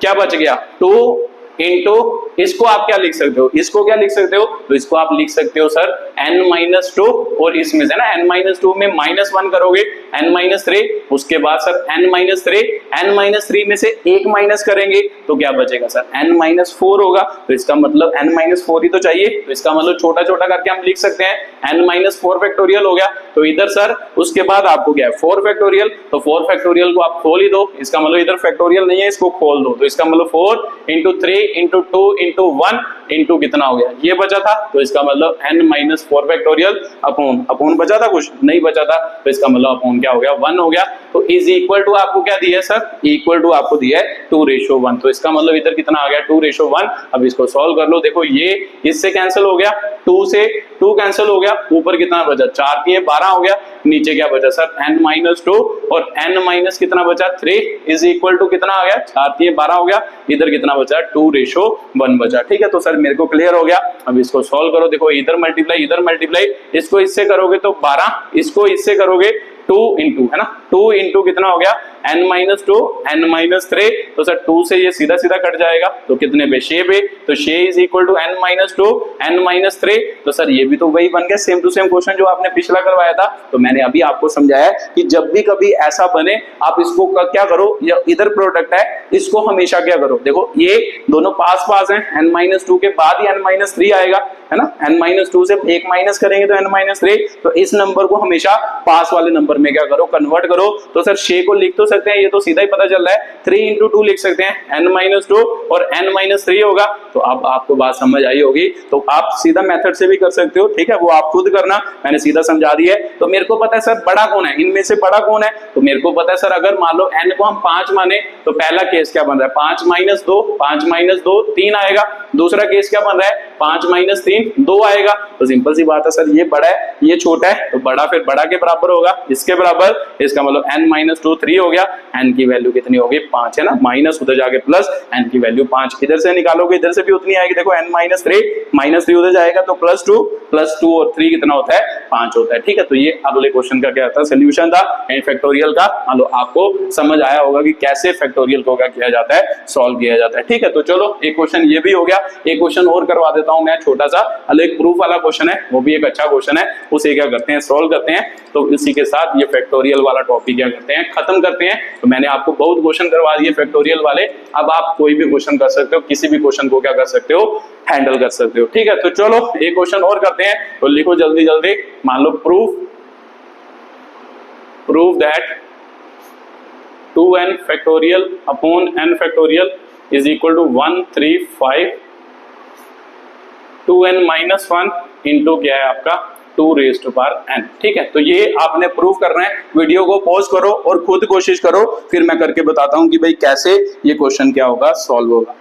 क्या बच गया? 2 इंटू, इसको आप क्या लिख सकते हो? इसको क्या लिख सकते हो? तो इसको आप लिख सकते हो सर n-2, और इसमें से ना n-2 में -1 करोगे n-3, उसके बाद सर n-3 में से एक माइनस करेंगे तो क्या बचेगा सर? n-4 होगा। तो इसका मतलब n-4 ही तो चाहिए। तो इसका मतलब छोटा छोटा करके हम लिख सकते हैं n-4 फैक्टोरियल हो गया। तो इधर सर उसके बाद आपको क्या है? 4 फैक्टोरियल। तो 4 फैक्टोरियल को आप खोल ही दो। इसका मतलब इधर फैक्टोरियल नहीं है, इसको खोल दो। तो इसका मतलब 4 × 3 × 2 × 1 इंटू कितना हो गया? ये बचा था। तो इसका मतलब n-4 फैक्टोरियल अपॉन बचा था? कुछ नहीं बचा था। तो इसका मतलब अपॉन क्या हो गया? 1 हो गया। तो इज इक्वल टू आपको क्या दिया है सर? इक्वल टू आपको दिया है 2:1। तो इसका मतलब इधर कितना आ गया? 2:1। अब इसको सॉल्व कर लो। देखो ये इससे कैंसिल हो गया, 2 से 2 कैंसिल हो गया, ऊपर कितना बचा? 4 × 12 हो गया, नीचे क्या बचा सर? n-2, और n- कितना बचा? 3 इज इक्वल टू कितना आ गया? 4 × 12 हो गया, इधर कितना बचा? 2:1 बचा। ठीक है, तो सर मेरे को क्लियर हो गया। अब इसको सॉल्व करो। देखो इधर मल्टीप्लाई, इसको इससे करोगे तो 12, इसको इससे करोगे 2 इंटू, है ना, 2 इंटू कितना हो गया? n-2 n-3। तो सर 2 से ये सीधा सीधा कट जाएगा, तो कितने पे? 6 पे। तो 6 is equal to n-2 n-3। तो सर ये भी तो वही बन गया, सेम टू सेम क्वेश्चन जो आपने पिछला करवाया था। तो मैंने अभी आपको समझाया कि जब भी कभी ऐसा बने, आप इसको क्या करो, या इधर प्रोडक्ट है, इसको हमेशा क्या करो? देखो ये दोनों पास पास हैं, n-2 के बाद ही n-3 आएगा, है ना। n-2 से एक माइनस करेंगे तो n-3। तो इस नंबर को हमेशा पास वाले नंबर में क्या करो? कन्वर्ट करो। तो सर 6 को लिख तो सकते हैं, ये तो सीधा ही पता चल रहा है, 3 into 2 लिख सकते हैं, n-2 और n-3 होगा। तो अब आपको बात समझ आई होगी, तो आप सीधा मेथड से भी कर सकते हो, ठीक है, वो आप खुद करना, मैंने सीधा समझा दिया है। तो मेरे को पता है सर बड़ा कौन है, इनमें से बड़ा कौन है, तो मेरे को पता है सर अगर मान लो n को हम 5 माने तो पहला केस क्या बन रहा है, 5 - 2 3 आएगा। दूसरा केस क्या बन रहा है, 5 - 3 2 आएगा। तो सिंपल सी बात है सर, ये बड़ा है ये छोटा है, तो बड़ा फिर बड़ा के बराबर होगा, इसके बराबर, इसका मतलब n-2 3 हो गया, n की वैल्यू कितनी होगी 5 है ना, माइनस उधर जाके प्लस, n की वैल्यू 5 इधर से निकालोगे इधर से भी उतनी आएगी। देखो n-3 उधर जाएगा तो +2 और 3 कितना होता है 5 होता है, ठीक है। तो ये अगले क्वेश्चन का क्या था, सोल्यूशन था फैक्टोरियल का। मान लो आपको समझ आया होगा कि कैसे फैक्टोरियल को क्या किया जाता है, सॉल्व किया जाता है, ठीक है। तो चलो एक क्वेश्चन ये भी हो गया, एक क्वेश्चन और करवा देता हूं मैं छोटा सा, एक प्रूफ वाला क्वेश्चन है, वो भी एक अच्छा क्वेश्चन है, उसे क्या करते हैं सॉल्व करते हैं। तो इसी के साथ ये फैक्टोरियल वाला टॉपिक क्या करते हैं खत्म करते हैं। तो मैंने आपको बहुत क्वेश्चन करवा दिए फैक्टोरियल वाले, अब आप कोई भी क्वेश्चन कर सकते हो, किसी भी क्वेश्चन को क्या कर सकते हो हैंडल कर सकते हो, ठीक है। तो चलो एक क्वेश्चन और करते हैं, तो लिखो जल्दी जल्दी, मान लो prove that 2n factorial upon n factorial is equal to 135 2n - 1 into क्या है आपका 2n, ठीक है। तो ये आपने प्रूव करना है, वीडियो को पॉज करो और खुद कोशिश करो, फिर मैं करके बताता हूं कि भाई कैसे ये क्वेश्चन क्या होगा सॉल्व होगा।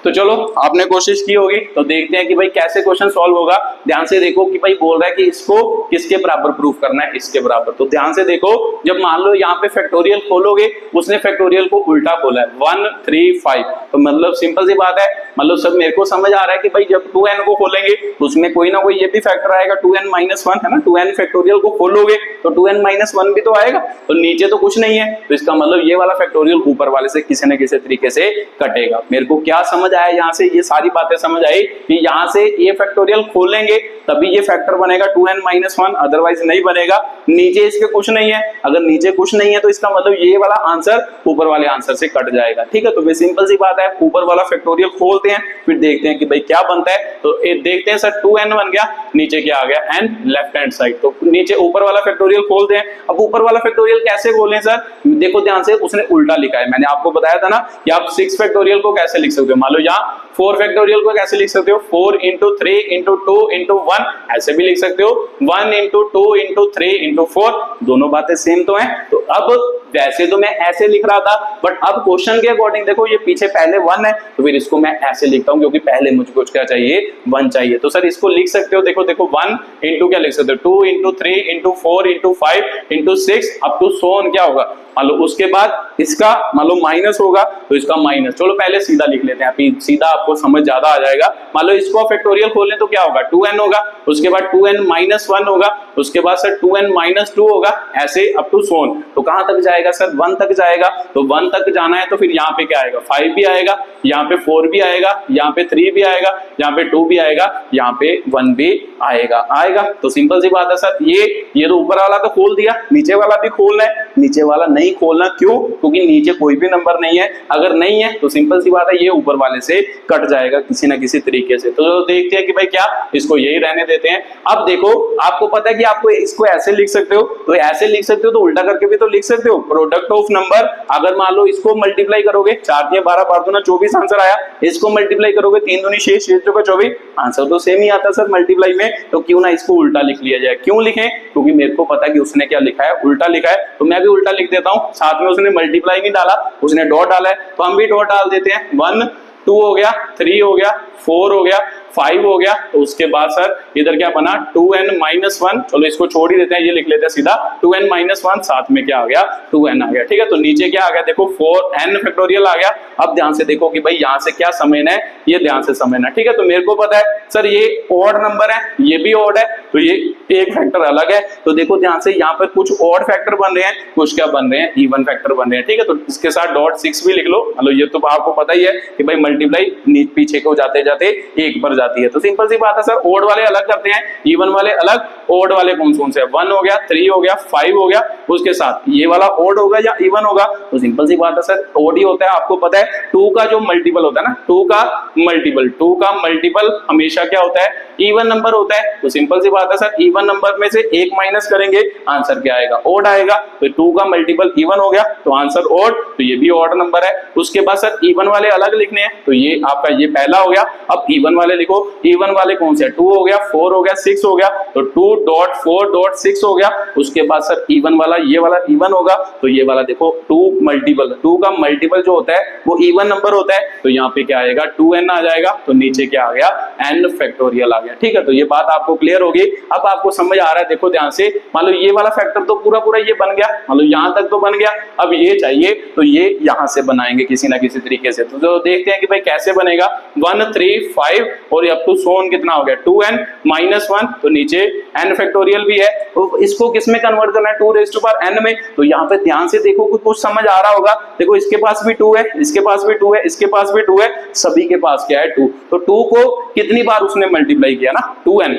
तो चलो आपने कोशिश की होगी, तो देखते हैं कि भाई कैसे क्वेश्चन सॉल्व होगा। ध्यान से देखो कि भाई बोल रहा है कि इसको किसके बराबर प्रूव करना है, इसके बराबर। तो ध्यान से देखो, जब मान लो यहाँ पे फैक्टोरियल खोलोगे, उसने फैक्टोरियल को उल्टा खोला है 135, तो मतलब सिंपल सी बात है, मतलब सब मेरे को समझ आ रहा है कि भाई जब 2n को खोलेंगे तो उसमें कोई ना कोई ये भी फैक्टर आएगा 2n - 1 है ना, 2n फैक्टोरियल को खोलोगे तो 2n - 1 भी तो आएगा, तो नीचे तो कुछ नहीं है, तो इसका मतलब ये वाला फैक्टोरियल ऊपर वाले से किसी न किसी तरीके से कटेगा। मेरे को क्या समझ आया यहाँ से, ये सारी बातें समझ आई कि यहाँ से ये फैक्टोरियल खोलेंगे तभी ये फैक्टर बनेगा 2n - 1, अदरवाइज नहीं बनेगा। नीचे इसके कुछ नहीं है, अगर नीचे कुछ नहीं है तो इसका मतलब ये वाला आंसर ऊपर वाले आंसर से कट जाएगा, ठीक है। तो वे सिंपल सी बात है, ऊपर वाला फैक्टोरियल खोलते हैं, फिर देखते हैं कि भाई क्या बनता है। तो देखते हैं सर 2n बन गया, नीचे क्या आ गया n लेफ्ट हैंड साइड, तो नीचे ऊपर वाला फैक्टोरियल खोलते हैं। अब ऊपर वाला फैक्टोरियल कैसे खोलें सर, देखो ध्यान से, उसने उल्टा लिखा है, मैंने आपको बताया था ना कि आप 6 फैक्टोरियल को कैसे लिख सकते हो, मान लो यहाँ 4 फैक्टोरियल को कैसे लिख सकते हो, 4 into 3 into 2 into 1 ऐसे भी लिख सकते हो, 1 into 2 into 3 into 4, दोनों बातें सेम तो हैं। तो अब वैसे तो मैं ऐसे लिख रहा था, बट अब क्वेश्चन के अकॉर्डिंग देखो ये पीछे पहले 1 है, तो फिर इसको मैं ऐसे लिखता हूं क्योंकि पहले मुझको क्या चाहिए 1 चाहिए। तो सर इसको लिख सकते हो, देखो 1 into क्या लिख सकते हो, 2 into 3 into 4 into 5 into 6 up to so on क्या होगा, मान लो उसके बाद इसका मान लो माइनस होगा तो इसका माइनस, चलो पहले सीधा लिख लेते हैं, अभी सीधा आपको समझ ज्यादा आ जाएगा। मान लो इसको फैक्टोरियल खोल लें तो क्या होगा 2n होगा, उसके बाद 2n - 1 होगा, उसके बाद सर 2n - 2 होगा, ऐसे अप टू सो ऑन। तो कहां तक जाएगा सर 1 तक जाएगा, तो 1 तक जाना है तो फिर यहाँ पे क्या आएगा 5 भी आएगा, यहाँ पे 4 भी आएगा, यहाँ पे 3 भी आएगा, यहाँ पे 2 भी आएगा, यहाँ पे 1 भी आएगा। तो सिंपल सी बात है सर, ये तो ऊपर वाला तो खोल दिया, नीचे वाला भी खोलना है, नीचे वाला नहीं खोलना, क्यों, क्योंकि नीचे कोई भी नंबर नहीं है, अगर नहीं है तो सिंपल सी बात है ये ऊपर वाले से कट जाएगा किसी ना किसी तरीके से। तो देखते हैं कि भाई क्या, इसको यही रहने देते हैं। अब देखो आपको पता है कि आपको इसको ऐसे लिख सकते हो, तो ऐसे लिख सकते हो, तो उल्टा करके भी तो लिख सकते हो, प्रोडक्ट ऑफ नंबर। अगर मान लो इसको मल्टीप्लाई करोगे, 4 × 12 = 24 आंसर आया, इसको मल्टीप्लाई करोगे 3 दूनी 6 6 चौका 24, आंसर तो सेम ही आता सर मल्टीप्लाई में, तो क्यों ना इसको उल्टा लिख लिया जाए। क्यों लिखें, क्योंकि मेरे को पता है कि उसने क्या लिखा है, उल्टा लिखा है, तो मैं भी उल्टा लिख देता हूं। साथ में उसने मल्टीप्लाई नहीं डाला, उसने डॉट डाला है, तो हम भी डॉट डाल देते हैं। 1 2 हो गया, 3 हो गया, 4 हो गया, 5 हो गया, तो उसके बाद सर इधर क्या बना 2n - 1, चलो इसको छोड़ ही देते हैं, ये लिख लेते हैं सीधा 2n - 1, साथ में क्या आ गया 2n आ गया, ठीक है। तो नीचे क्या आ गया देखो 4n फैक्टोरियल आ गया। अब ध्यान से देखो कि भाई यहाँ से क्या समझना है, ये ध्यान से समझना, ठीक है। तो मेरे को पता है सर ये ऑड नंबर है, ये भी ऑड है, तो ये एक फैक्टर अलग है, तो देखो ध्यान से यहाँ पर कुछ ऑड फैक्टर बन रहे हैं, कुछ क्या बन रहे हैं इवन फैक्टर बन रहे हैं, ठीक है। तो इसके साथ .6 भी लिख लो, मतलब ये तो आपको पता ही है कि भाई मल्टीप्लाई पीछे को जाते जाते 1 पर जाती है। तो सिंपल सी बात है सर, ओड वाले अलग करते हैं, इवन वाले अलग। ओड वाले कौन से? 1 हो गया, 3 हो गया, 5 हो गया, उसके साथ ये वाला ओड होगा या इवन होगा? तो सिंपल सी बात है सर, ओड ही होता है। आपको पता है 2 का जो मल्टीपल होता है ना, 2 का मल्टीपल हमेशा क्या होता है? इवन नंबर होता है। तो सिंपल सी बात है सर, इवन नंबर में से 1 माइनस करेंगे, आंसर क्या आएगा? ओड आएगा। तो 2 का मल्टीपल इवन हो गया, तो आंसर ओड, तो ये भी ओड नंबर है। उसके बाद सर इवन वाले अलग लिखने हैं, तो ये आपका ये पहला हो गया। अब इवन वाले लिखो, इवन वाले कौन से? 2 हो गया, 4 हो गया, 6 हो गया, तो 2.4.6 हो गया। उसके बाद सर इवन वाला, ये वाला इवन होगा, तो ये वाला देखो 2 मल्टीपल, 2 का मल्टीपल जो होता है वो इवन नंबर होता है, तो यहाँ पे क्या आएगा? 2n आ जाएगा। तो नीचे क्या आ गया? n फैक्टोरियल आ गया। ठीक है, तो ये बात आपको क्लियर होगी। अब आपको समझ आ रहा है, देखो ध्यान से, मान लो ये वाला फैक्टर तो पूरा ये बन गया, मान लो यहाँ तक तो बन गया। अब ये चाहिए, तो ये यहाँ से बनाएंगे किसी ना किसी तरीके से। तो जो देखते हैं कि भाई कैसे बनेगा। 1 3 5 और अब तो सोन कितना हो गया? 2n - 1, तो नीचे n फैक्टोरियल भी है। तो इसको किस में कन्वर्ट करना है? 2n में। तो यहाँ पे ध्यान से देखो, कुछ समझ आ रहा होगा। देखो इसके पास भी 2 है, इसके पास भी 2 है, इसके पास भी 2 है, सभी के पास क्या है? 2। तो 2 को कितनी बार उसने मल्टीप्लाई किया ना? 2n।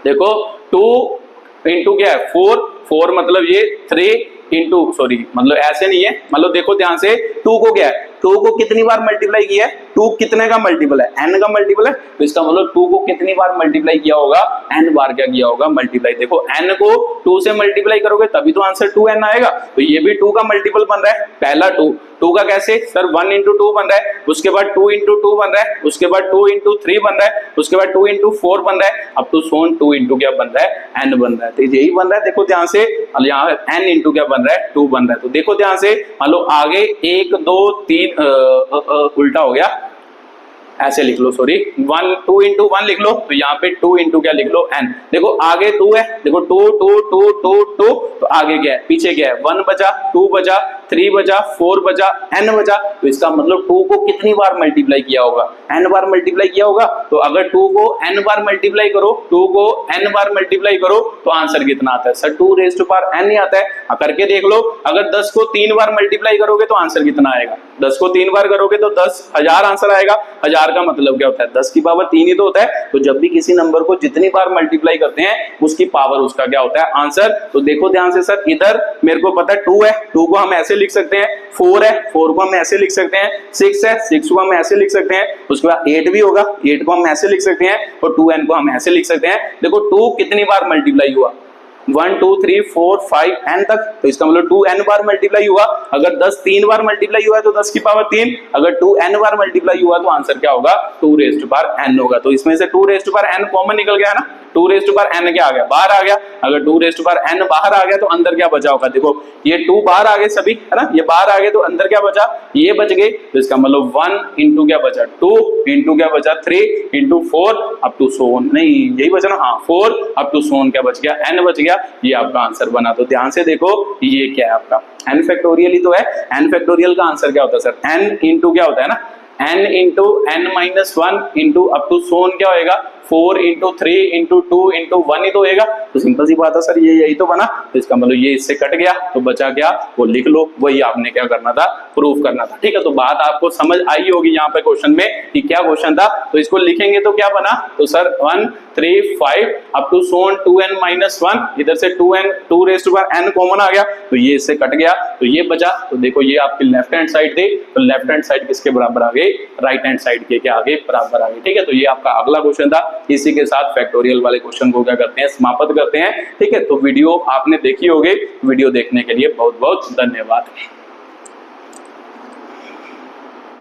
देखो 2 इंटू क्या है? 4 मतलब ये 3 इंटू, सॉरी मतलब ऐसे नहीं है, मतलब देखो ध्यान से, 2 को क्या है? 2 को कितनी बार मल्टीप्लाई किया है? 2 कितने का मल्टीपल है? n का मल्टीपल है। तो इसका मतलब 2 को कितनी बार मल्टीप्लाई किया होगा? n बार क्या किया होगा? मल्टीप्लाई। देखो n को 2 से मल्टीप्लाई करोगे तभी तो आंसर 2n आएगा। तो ये भी 2 का मल्टीपल बन रहा है। पहला 2 का कैसे? सर 1 इंटू 2 बन रहा है, उसके बाद 2 इंटू 2 बन रहा है, उसके बाद 2 इंटू 3 बन रहा है, उसके बाद 2 इंटू 4 बन रहा है, अब तो सोन 2 इंटू क्या बन रहा है? n बन रहा है। तो यही बन रहा है। देखो ध्यान से, यहाँ n इंटू क्या बन रहा है? 2 बन रहा है। तो देखो ध्यान से, मान लो आगे 1 2 3 उल्टा हो गया, ऐसे लिख लो, सॉरी 2 इंटू 1 लिख लो। तो यहाँ पे 2 इंटू क्या लिख लो? n। देखो आगे 2 है, देखो 2 2 2 2 2, तो आगे क्या है? पीछे क्या है? 1 बचा, 2 बचा, 3 बचा, 4 बचा, n बचा। तो इसका मतलब 2 को कितनी बार मल्टीप्लाई किया होगा? n बार मल्टीप्लाई किया होगा। तो अगर 2 को n बार मल्टीप्लाई करो, 2 को n बार मल्टीप्लाई करो, तो आंसर कितना आता है? सर 2n ही आता है। करके देख लो, अगर 10 को 3 बार मल्टीप्लाई करोगे तो आंसर कितना आएगा? 10 को 3 बार करोगे तो 10,000 आंसर आएगा। 1000 का मतलब क्या होता है? 10 की पावर 3 ही तो होता है। तो जब भी किसी नंबर को जितनी बार मल्टीप्लाई करते हैं, उसकी पावर उसका क्या होता है? आंसर। तो देखो ध्यान से सर, इधर मेरे को पता है 2 है, 2 को हम ऐसे लिख सकते हैं, 4 है, 4 को हम ऐसे लिख सकते हैं, 6 है, 6 को हम ऐसे लिख सकते हैं, उसके बाद 8 भी होगा, 8 को हम ऐसे लिख सकते हैं, और 2n को हम ऐसे लिख सकते हैं। देखो 2 कितनी बार मल्टीप्लाई हुआ? 1 2 3 4 5 n तक। तो इसका मतलब 2n बार मल्टीप्लाई हुआ। अगर 10 3 बार मल्टीप्लाई हुआ है तो 10 की पावर 3, अगर 2n बार मल्टीप्लाई हुआ तो आंसर क्या होगा? 2n होगा। तो इसमें से 2n कॉमन निकल गया ना, 2n क्या आ गया? बाहर आ गया। अगर 2n बाहर आ गया तो अंदर क्या बचा होगा? देखो ये 2 बाहर आ गए सभी, है ना, ये बाहर आ गए, तो अंदर क्या बचा? ये बच गए। तो इसका मतलब 1 इंटू क्या बचा? 2 इंटू क्या बचा? 3 इंटू 4 अप टू सोन, नहीं यही बचा ना, हाँ 4 अप टू सोन क्या बच गया? n बच गया। ये आपका आंसर बना। तो ध्यान से देखो, ये क्या है आपका? n फैक्टोरियल ही तो है। n फैक्टोरियल का आंसर क्या होता है सर? n इंटू क्या होता है ना, n into n - 1 into up to सोन क्या होएगा? 4 इंटू 3 इंटू 2 इंटू 1 ही तो होएगा। तो सिंपल सी बात है सर, ये यही तो बना। तो इसका मतलब ये इससे कट गया, तो बचा क्या? वो लिख लो, वही आपने क्या करना था? प्रूफ करना था। ठीक है, तो बात आपको समझ आई होगी यहाँ पे क्वेश्चन में कि क्या क्वेश्चन था। तो इसको लिखेंगे तो क्या बना? तो sir 1 3 5 up to Son 2n - 1, इधर से 2n कॉमन आ गया, तो ये इससे कट गया, तो ये बचा। तो देखो ये आपकी लेफ्ट हैंड साइड थी, तो लेफ्ट हैंड साइड किसके बराबर आ गई? राइट हैंड साइड के क्या आ गई? बराबर आ गई। ठीक है, तो ये आपका अगला क्वेश्चन था। इसी के साथ फैक्टोरियल वाले क्वेश्चन को क्या करते हैं? समाप्त करते हैं। ठीक है, तो वीडियो आपने देखी होगी। वीडियो देखने के लिए बहुत बहुत धन्यवाद।